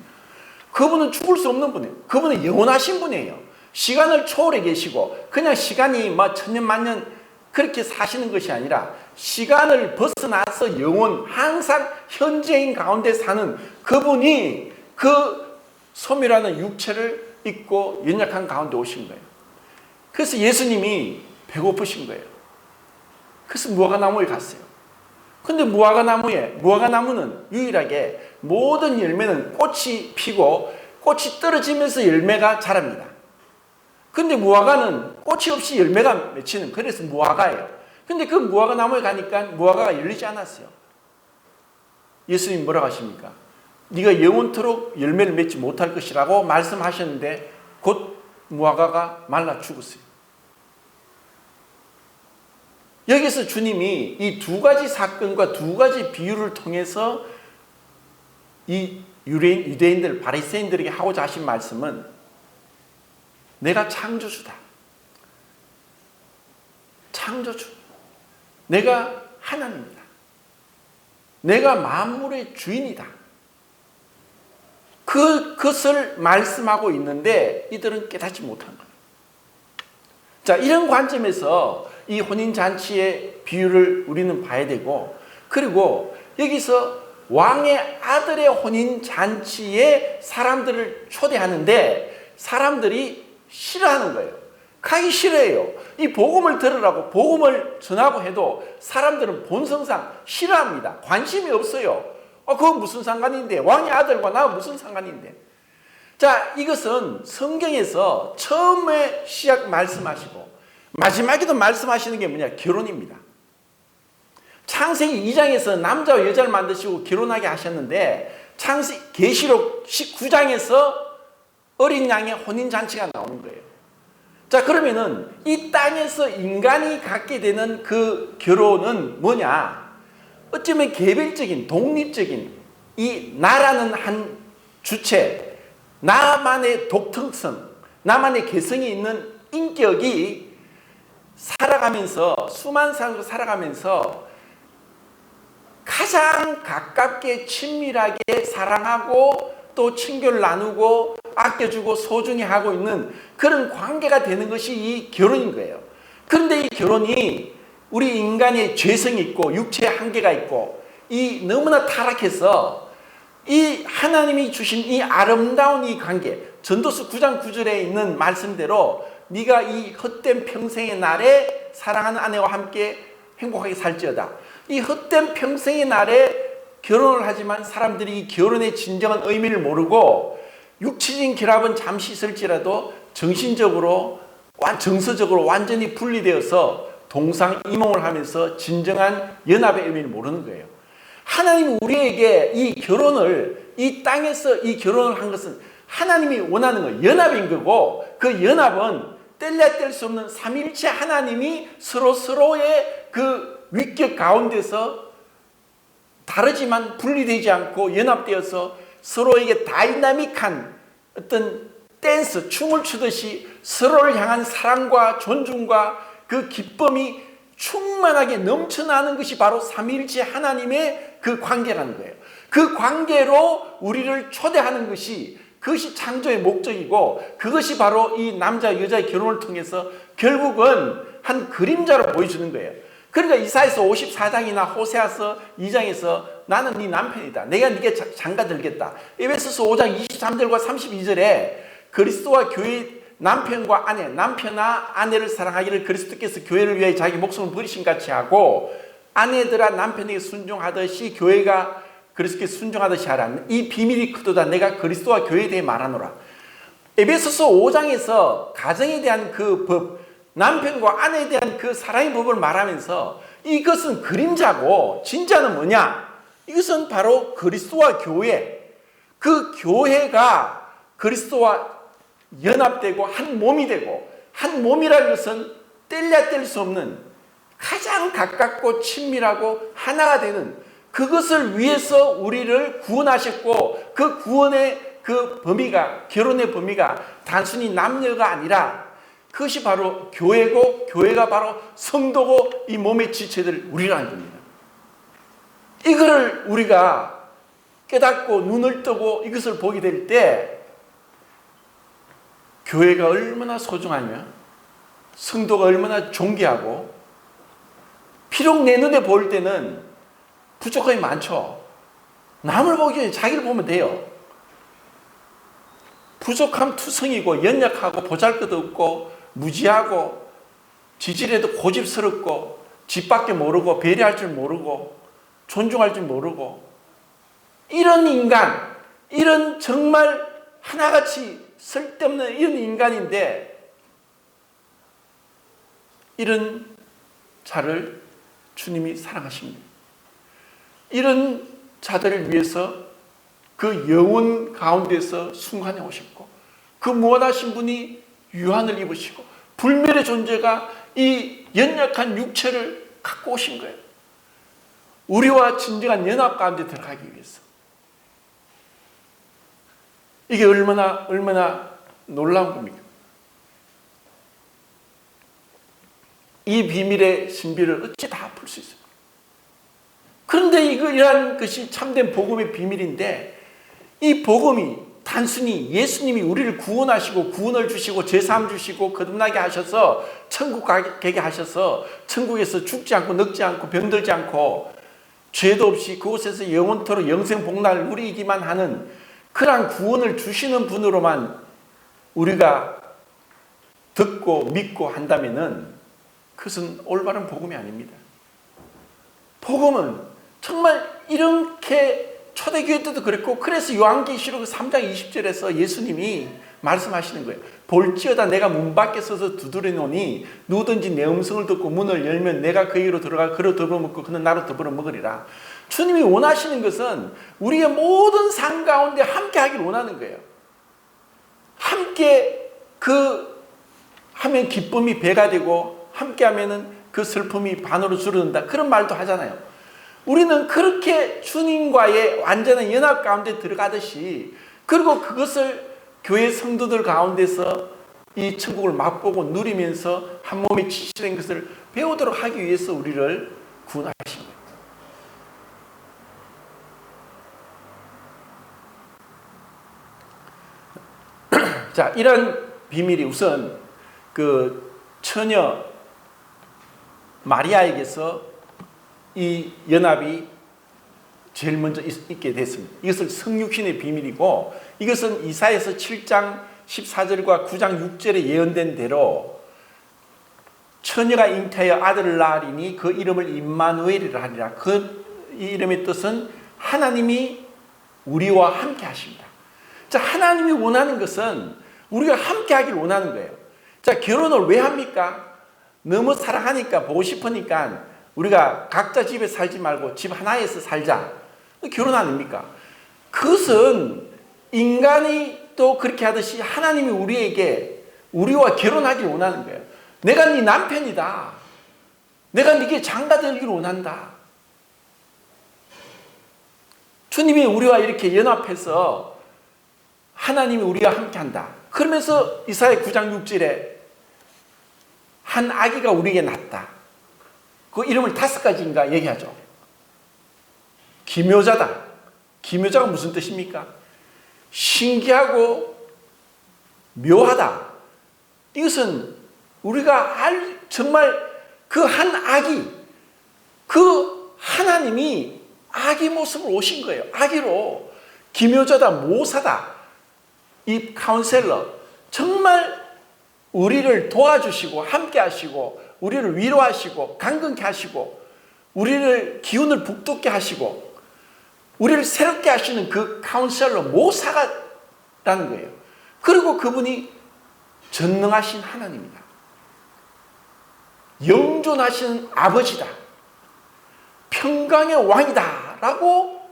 그분은 죽을 수 없는 분이에요. 그분은 영원하신 분이에요. 시간을 초월해 계시고 그냥 시간이 천년 만년 그렇게 사시는 것이 아니라 시간을 벗어나서 영원 항상 현재인 가운데 사는 그분이 그 소멸하는 육체를 입고 연약한 가운데 오신 거예요. 그래서 예수님이 배고프신 거예요. 그래서 무화과나무에 갔어요. 근데 무화과나무는 유일하게 모든 열매는 꽃이 피고 꽃이 떨어지면서 열매가 자랍니다. 근데 무화과는 꽃이 없이 열매가 맺히는 그래서 무화과예요. 근데 그 무화과나무에 가니까 무화과가 열리지 않았어요. 예수님이 뭐라고 하십니까? 네가 영원토록 열매를 맺지 못할 것이라고 말씀하셨는데 곧 무화과가 말라 죽었어요. 여기서 주님이 이 두 가지 사건과 두 가지 비유를 통해서 이 유대인들, 바리새인들에게 하고자 하신 말씀은 내가 창조주다. 창조주. 내가 하나님이다. 내가 만물의 주인이다. 그것을 말씀하고 있는데 이들은 깨닫지 못한 거예요. 자, 이런 관점에서 이 혼인잔치의 비유를 우리는 봐야 되고 그리고 여기서 왕의 아들의 혼인잔치에 사람들을 초대하는데 사람들이 싫어하는 거예요. 가기 싫어해요. 이 복음을 들으라고 복음을 전하고 해도 사람들은 본성상 싫어합니다. 관심이 없어요. 그건 무슨 상관인데 왕의 아들과 나 무슨 상관인데. 자, 이것은 성경에서 처음에 시작 말씀하시고 마지막에도 말씀하시는 게 뭐냐? 결혼입니다. 창세기 2장에서 남자와 여자를 만드시고 결혼하게 하셨는데 계시록 19장에서 어린 양의 혼인잔치가 나오는 거예요. 자, 그러면은 이 땅에서 인간이 갖게 되는 그 결혼은 뭐냐? 어쩌면 개별적인 독립적인 이 나라는 한 주체, 나만의 독특성, 나만의 개성이 있는 인격이 살아가면서 수많은 사람과 살아가면서 가장 가깝게 친밀하게 사랑하고 또 친교를 나누고 아껴주고 소중히 하고 있는 그런 관계가 되는 것이 이 결혼인 거예요. 그런데 이 결혼이 우리 인간의 죄성이 있고 육체의 한계가 있고 이 너무나 타락해서 이 하나님이 주신 이 아름다운 이 관계 전도서 9장 9절에 있는 말씀대로 네가 이 헛된 평생의 날에 사랑하는 아내와 함께 행복하게 살지어다. 이 헛된 평생의 날에 결혼을 하지만 사람들이 이 결혼의 진정한 의미를 모르고 육체적인 결합은 잠시 있을지라도 정신적으로 정서적으로 완전히 분리되어서 동상이몽을 하면서 진정한 연합의 의미를 모르는 거예요. 하나님이 우리에게 이 결혼을, 이 땅에서 이 결혼을 한 것은 하나님이 원하는 거예요. 연합인 거고, 그 연합은 뗄래야 뗄 수 없는 삼위일체 하나님이 서로의 그 위격 가운데서 다르지만 분리되지 않고 연합되어서 서로에게 다이나믹한 어떤 댄스, 춤을 추듯이 서로를 향한 사랑과 존중과 그 기쁨이 충만하게 넘쳐나는 것이 바로 삼위일체 하나님의 그 관계라는 거예요. 그 관계로 우리를 초대하는 것이, 그것이 창조의 목적이고, 그것이 바로 이 남자 여자의 결혼을 통해서 결국은 한 그림자로 보여주는 거예요. 그러니까 이사야서 54장이나 호세아서 2장에서 나는 네 남편이다, 내가 네게 장가들겠다, 에베소서 5장 23절과 32절에 그리스도와 교회 남편과 아내, 남편아 아내를 사랑하기를 그리스도께서 교회를 위하여 자기 목숨을 버리신 같이 하고, 아내들아 남편에게 순종하듯이 교회가 그리스도께 순종하듯이 하라. 이 비밀이 크도다. 내가 그리스도와 교회에 대해 말하노라. 에베소서 5장에서 가정에 대한 그 법, 남편과 아내에 대한 그 사랑의 법을 말하면서 이것은 그림자고 진짜는 뭐냐? 이것은 바로 그리스도와 교회, 그 교회가 그리스도와 연합되고 한 몸이 되고, 한 몸이라는 것은 뗄래야 뗄 수 없는 가장 가깝고 친밀하고 하나가 되는, 그것을 위해서 우리를 구원하셨고, 그 구원의 그 범위가, 결혼의 범위가 단순히 남녀가 아니라 그것이 바로 교회고, 교회가 바로 성도고, 이 몸의 지체들 우리라는 겁니다. 이거를 우리가 깨닫고 눈을 뜨고 이것을 보게 될 때 교회가 얼마나 소중하며 성도가 얼마나 존귀하고, 비록 내 눈에 보일 때는 부족함이 많죠. 남을 보기 전에 자기를 보면 돼요. 부족함 투성이고 연약하고 보잘것없고 무지하고 지질에도 고집스럽고 집밖에 모르고 배려할 줄 모르고 존중할 줄 모르고, 이런 인간, 이런 정말 하나같이 쓸데없는 이런 인간인데, 이런 자를 주님이 사랑하십니다. 이런 자들을 위해서 그 영혼 가운데서 순간에 오셨고, 그 무한하신 분이 유한을 입으시고 불멸의 존재가 이 연약한 육체를 갖고 오신 거예요. 우리와 진정한 연합 가운데 들어가기 위해서. 이게 얼마나 놀라운 겁니까? 이 비밀의 신비를 어찌 다 풀 수 있어요? 그런데 이러한 것이 참된 복음의 비밀인데, 이 복음이 단순히 예수님이 우리를 구원하시고 구원을 주시고 제사함 주시고 거듭나게 하셔서 천국 가게 하셔서 천국에서 죽지 않고 늙지 않고 병들지 않고 죄도 없이 그곳에서 영원토록 영생 복락을 누리기만 하는 그러한 구원을 주시는 분으로만 우리가 듣고 믿고 한다면은 그것은 올바른 복음이 아닙니다. 복음은 정말 이렇게 초대교회 때도 그랬고, 그래서 요한계시록 3장 20절에서 예수님이 말씀하시는 거예요. 볼지어다 내가 문 밖에 서서 두드리노니 누구든지 내 음성을 듣고 문을 열면 내가 그에게로 들어가 그로 더불어 먹고 그는 나로 더불어 먹으리라. 주님이 원하시는 것은 우리의 모든 삶 가운데 함께 하기를 원하는 거예요. 함께 하면 기쁨이 배가 되고, 함께 하면은 그 슬픔이 반으로 줄어든다, 그런 말도 하잖아요. 우리는 그렇게 주님과의 완전한 연합 가운데 들어가듯이, 그리고 그것을 교회 성도들 가운데서 이 천국을 맛보고 누리면서 한 몸에 지치된 것을 배우도록 하기 위해서 우리를 구원하신 거예요. 자, 이런 비밀이 우선 그 처녀 마리아에게서 이 연합이 제일 먼저 있게 됐습니다. 이것을 성육신의 비밀이고, 이것은 이사야서 7장 14절과 9장 6절에 예언된 대로 처녀가 잉태하여 아들을 낳으리니 그 이름을 임마누엘이라 하리라. 그 이 이름의 뜻은 하나님이 우리와 함께 하십니다. 자, 하나님이 원하는 것은 우리가 함께 하길 원하는 거예요. 자, 결혼을 왜 합니까? 너무 사랑하니까, 보고 싶으니까 우리가 각자 집에 살지 말고 집 하나에서 살자. 결혼 아닙니까? 그것은 인간이 또 그렇게 하듯이 하나님이 우리와 결혼하길 원하는 거예요. 내가 네 남편이다. 내가 네게 장가 되길 원한다. 주님이 우리와 이렇게 연합해서 하나님이 우리와 함께한다. 그러면서 이사야 9장 6절에 한 아기가 우리에게 낳았다. 그 이름을 5가지인가 얘기하죠. 기묘자다. 기묘자가 무슨 뜻입니까? 신기하고 묘하다. 이것은 우리가 정말 그 한 아기, 그 하나님이 아기 모습으로 오신 거예요. 아기로. 기묘자다, 모사다. 이 카운셀러. 정말 우리를 도와주시고 함께 하시고 우리를 위로하시고 강건케 하시고 우리를 기운을 북돋게 하시고 우리를 새롭게 하시는 그 카운셀러, 모사가라는 거예요. 그리고 그분이 전능하신 하나님이다. 영존하신 아버지다. 평강의 왕이다. 라고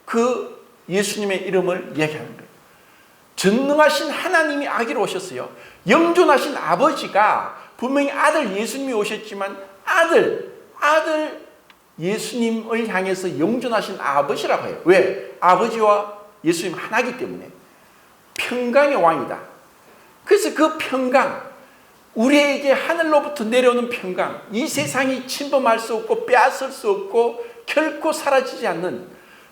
그 예수님의 이름을 얘기하는 거예요. 전능하신 하나님이 아기로 오셨어요. 영존하신 아버지가 분명히 아들 예수님이 오셨지만 아들 예수님을 향해서 영존하신 아버지라고 해요. 왜? 아버지와 예수님 하나이기 때문에. 평강의 왕이다. 그래서 그 평강, 우리에게 하늘로부터 내려오는 평강, 이 세상이 침범할 수 없고 빼앗을 수 없고 결코 사라지지 않는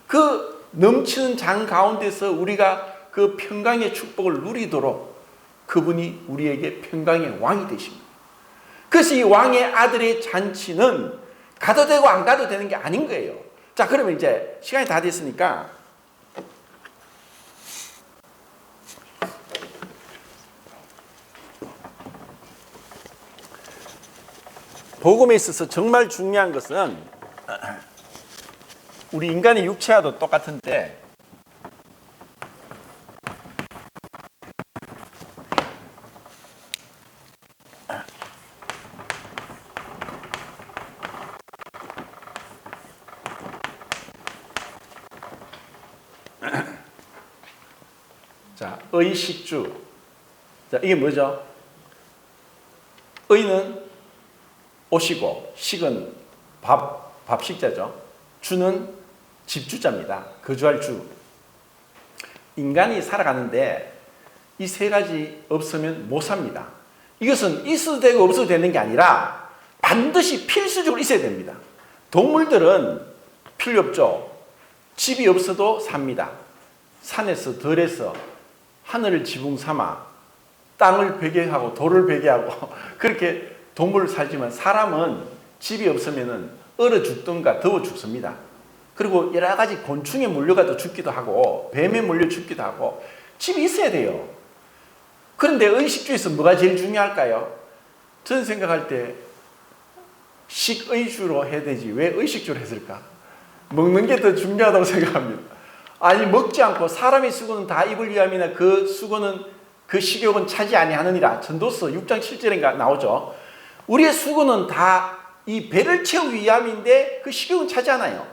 그 넘치는 장 가운데서 우리가 그 평강의 축복을 누리도록 그분이 우리에게 평강의 왕이 되십니다. 그래서 이 왕의 아들의 잔치는 가도 되고 안 가도 되는 게 아닌 거예요. 자, 그러면 이제 시간이 다 됐으니까 복음에 있어서 정말 중요한 것은 우리 인간의 육체와도 똑같은데 자, 의식주. 자, 이게 뭐죠? 의는 옷이고 식은 밥식자죠. 주는 집주자입니다. 거주할 주. 인간이 살아가는데 이 3가지 없으면 못 삽니다. 이것은 있어도 되고 없어도 되는 게 아니라 반드시 필수적으로 있어야 됩니다. 동물들은 필요 없죠. 집이 없어도 삽니다. 산에서 들에서 하늘을 지붕 삼아 땅을 베개하고 돌을 베개하고 그렇게 동물을 살지만 사람은 집이 없으면 얼어 죽든가 더워 죽습니다. 그리고 여러 가지 곤충에 물려가도 죽기도 하고 뱀에 물려 죽기도 하고 집이 있어야 돼요. 그런데 의식주에서 뭐가 제일 중요할까요? 저는 생각할 때 식의주로 해야 되지 왜 의식주로 했을까? 먹는 게 더 중요하다고 생각합니다. 아니, 먹지 않고 사람의 수고는 다 입을 위함이나 그 수고는 그 식욕은 차지 아니하느니라. 전도서 6장 7절인가 나오죠. 우리의 수고는 다 이 배를 채우기 위함인데 그 식욕은 차지 않아요.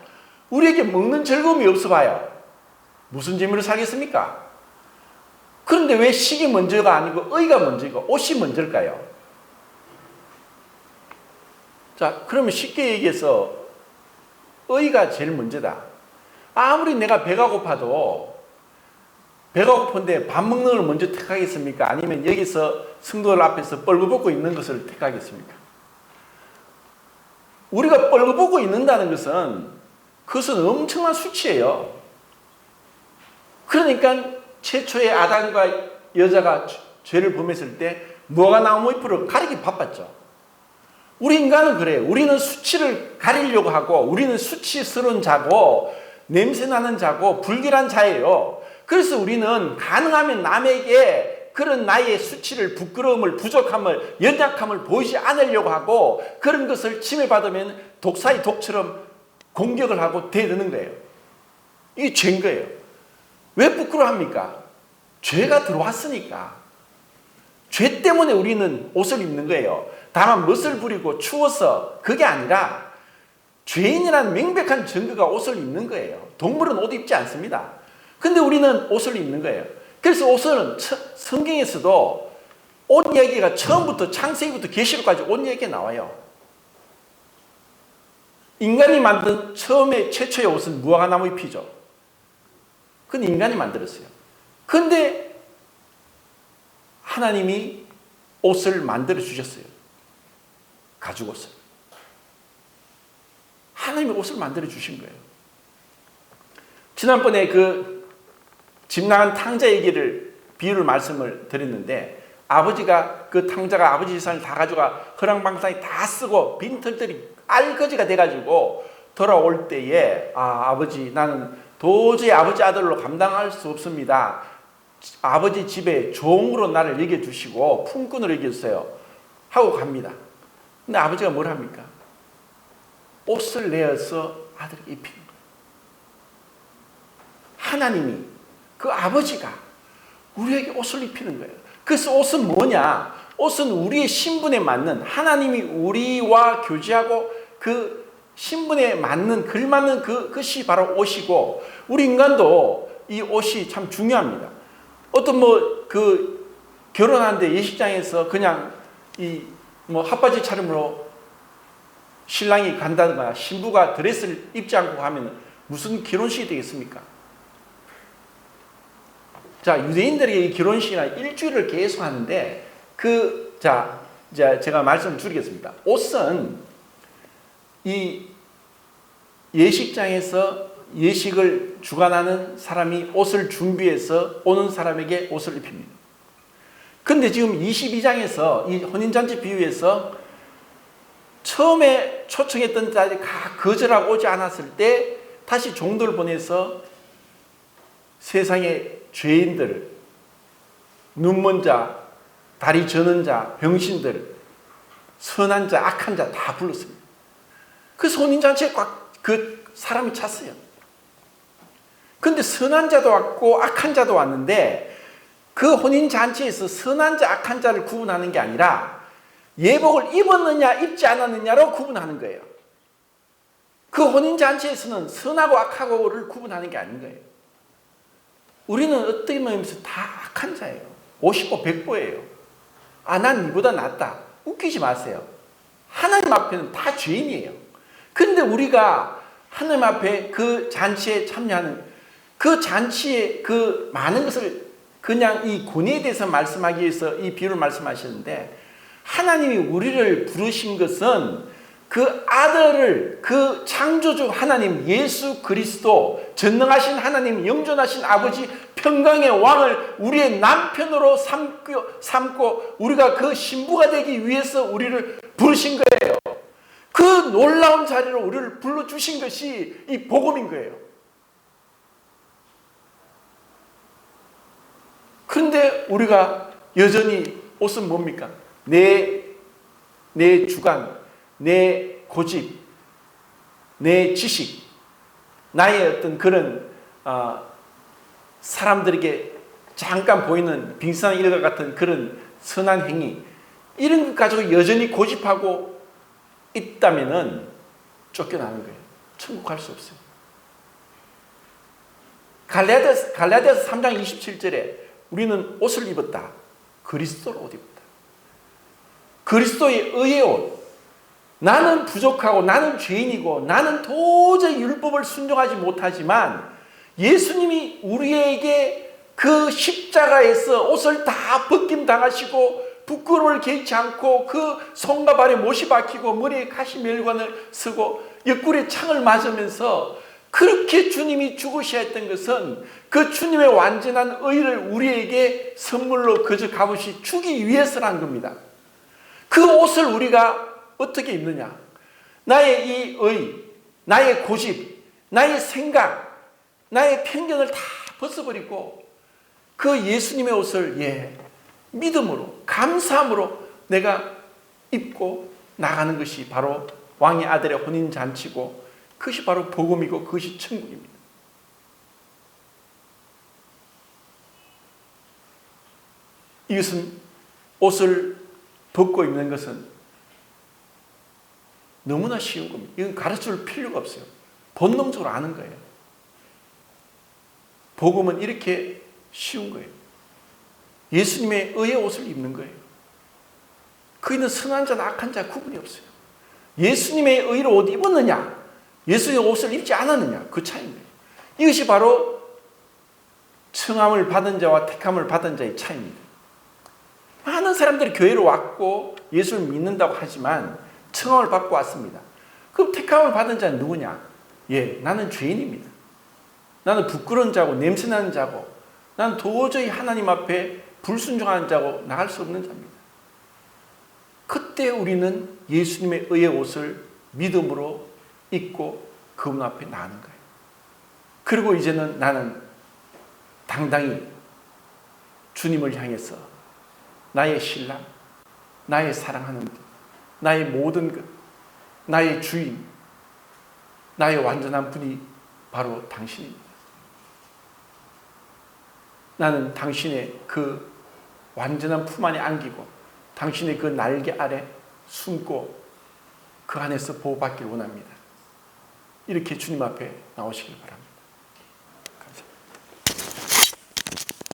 우리에게 먹는 즐거움이 없어 봐요. 무슨 재미로 살겠습니까? 그런데 왜 식이 먼저가 아니고 의가 먼저고 옷이 먼저일까요? 자, 그러면 쉽게 얘기해서 의가 제일 먼저다. 아무리 내가 배가 고파도 배가 고픈데 밥 먹는 걸 먼저 택하겠습니까? 아니면 여기서 성도들 앞에서 뻘거벗고 있는 것을 택하겠습니까? 우리가 뻘거벗고 있는다는 것은 그것은 엄청난 수치예요. 그러니까 최초의 아담과 여자가 죄를 범했을 때 무화과 나무 잎으로 가리기 바빴죠. 우리 인간은 그래요. 우리는 수치를 가리려고 하고 우리는 수치스러운 자고 냄새나는 자고 불길한 자예요. 그래서 우리는 가능하면 남에게 그런 나의 수치를, 부끄러움을, 부족함을, 연약함을 보이지 않으려고 하고 그런 것을 침해받으면 독사의 독처럼 공격을 하고 대드는 거예요. 이게 죄인 거예요. 왜 부끄러워합니까? 죄가 들어왔으니까. 죄 때문에 우리는 옷을 입는 거예요. 다만 멋을 부리고 추워서 그게 아니라 죄인이라는 명백한 증거가 옷을 입는 거예요. 동물은 옷 입지 않습니다. 근데 우리는 옷을 입는 거예요. 그래서 옷은 성경에서도 옷 얘기가 처음부터 창세기부터 계시록까지 옷 얘기가 나와요. 인간이 만든 처음에 최초의 옷은 무화과나무 잎이죠. 그건 인간이 만들었어요. 근데 하나님이 옷을 만들어 주셨어요. 가죽 옷을. 하나님이 옷을 만들어 주신 거예요. 지난번에 그 집 나간 탕자 얘기를 비유를 말씀을 드렸는데 아버지가 그 탕자가 아버지 재산을 다 가져가 허랑방탕이 다 쓰고 빈털들이 알거지가 돼가지고 돌아올 때에 아버지 나는 도저히 아버지 아들로 감당할 수 없습니다. 아버지 집에 종으로 나를 여겨주시고 품꾼으로 여겨주세요 하고 갑니다. 근데 아버지가 뭘 합니까? 옷을 내어서 아들에게 입히는 거예요. 하나님이 그 아버지가 우리에게 옷을 입히는 거예요. 그래서 옷은 뭐냐? 옷은 우리의 신분에 맞는, 하나님이 우리와 교제하고 그 신분에 맞는, 걸맞는 그것이 바로 옷이고, 우리 인간도 이 옷이 참 중요합니다. 어떤 결혼하는데 예식장에서 그냥 핫바지 차림으로 신랑이 간다든가 신부가 드레스를 입지 않고 하면 무슨 결혼식이 되겠습니까? 자, 유대인들에게 이 결혼식이나 일주일을 계속 하는데 제가 말씀을 줄이겠습니다. 옷은 이 예식장에서 예식을 주관하는 사람이 옷을 준비해서 오는 사람에게 옷을 입힙니다. 근데 지금 22장에서 이 혼인잔치 비유에서 처음에 초청했던 자들이 다 거절하고 오지 않았을 때 다시 종들을 보내서 세상의 죄인들, 눈먼 자, 다리 저는 자, 병신들, 선한 자, 악한 자 다 불렀습니다. 그래서 혼인잔치에 그 사람이 찼어요. 근데 선한 자도 왔고 악한 자도 왔는데 그 혼인잔치에서 선한 자, 악한 자를 구분하는 게 아니라 예복을 입었느냐 입지 않았느냐로 구분하는 거예요. 그 혼인잔치에서는 선하고 악하고를 구분하는 게 아닌 거예요. 우리는 어떻게 보면 다 악한 자예요. 50보 100보예요. 난 니보다 낫다. 웃기지 마세요. 하나님 앞에는 다 죄인이에요. 근데 우리가 하나님 앞에 그 잔치에 참여하는 그 잔치에 그 많은 것을 그냥 이 권위에 대해서 말씀하기 위해서 이 비유를 말씀하시는데, 하나님이 우리를 부르신 것은 그 아들을, 그 창조주 하나님 예수 그리스도, 전능하신 하나님, 영존하신 아버지, 평강의 왕을 우리의 남편으로 삼고 우리가 그 신부가 되기 위해서 우리를 부르신 거예요. 그 놀라운 자리로 우리를 불러주신 것이 이 복음인 거예요. 그런데 우리가 여전히 옷은 뭡니까? 내 주관, 내 고집, 내 지식, 나의 어떤 그런 사람들에게 잠깐 보이는 빙산의 일과 같은 그런 선한 행위, 이런 것 가지고 여전히 고집하고 있다면은 쫓겨나는 거예요. 천국 갈 수 없어요. 갈라디아서 3장 27절에 우리는 옷을 입었다. 그리스도로 옷 입었다. 그리스도의 의의 옷. 나는 부족하고 나는 죄인이고 나는 도저히 율법을 순종하지 못하지만 예수님이 우리에게 그 십자가에서 옷을 다 벗김당하시고 부끄러움을 개의치 않고 그 손과 발에 못이 박히고 머리에 가시멜관을 쓰고 옆구리에 창을 맞으면서 그렇게 주님이 죽으셔야 했던 것은 그 주님의 완전한 의를 우리에게 선물로 그저 값없이 주기 위해서라는 겁니다. 그 옷을 우리가 어떻게 입느냐? 나의 이 의, 나의 고집, 나의 생각, 나의 편견을 다 벗어버리고 그 예수님의 옷을 믿음으로, 감사함으로 내가 입고 나가는 것이 바로 왕의 아들의 혼인잔치고, 그것이 바로 복음이고 그것이 천국입니다. 이것은, 옷을 벗고 입는 것은 너무나 쉬운 겁니다. 이건 가르쳐줄 필요가 없어요. 본능적으로 아는 거예요. 복음은 이렇게 쉬운 거예요. 예수님의 의의 옷을 입는 거예요. 그이는 선한 자나 악한 자 구분이 없어요. 예수님의 의로 옷 입었느냐, 예수님의 옷을 입지 않았느냐, 그 차이입니다. 이것이 바로 청함을 받은 자와 택함을 받은 자의 차이입니다. 많은 사람들이 교회로 왔고 예수를 믿는다고 하지만 청함을 받고 왔습니다. 그럼 택함을 받은 자는 누구냐? 예, 나는 죄인입니다. 나는 부끄러운 자고 냄새나는 자고, 나는 도저히 하나님 앞에 불순종하는 자고 나갈 수 없는 자입니다. 그때 우리는 예수님의 의의 옷을 믿음으로 입고 그분 앞에 나가는 거예요. 그리고 이제는 나는 당당히 주님을 향해서 나의 신랑, 나의 사랑하는 것, 나의 모든 것, 나의 주인, 나의 완전한 분이 바로 당신입니다. 나는 당신의 그 완전한 품 안에 안기고 당신의 그 날개 아래 숨고 그 안에서 보호받기를 원합니다. 이렇게 주님 앞에 나오시길 바랍니다.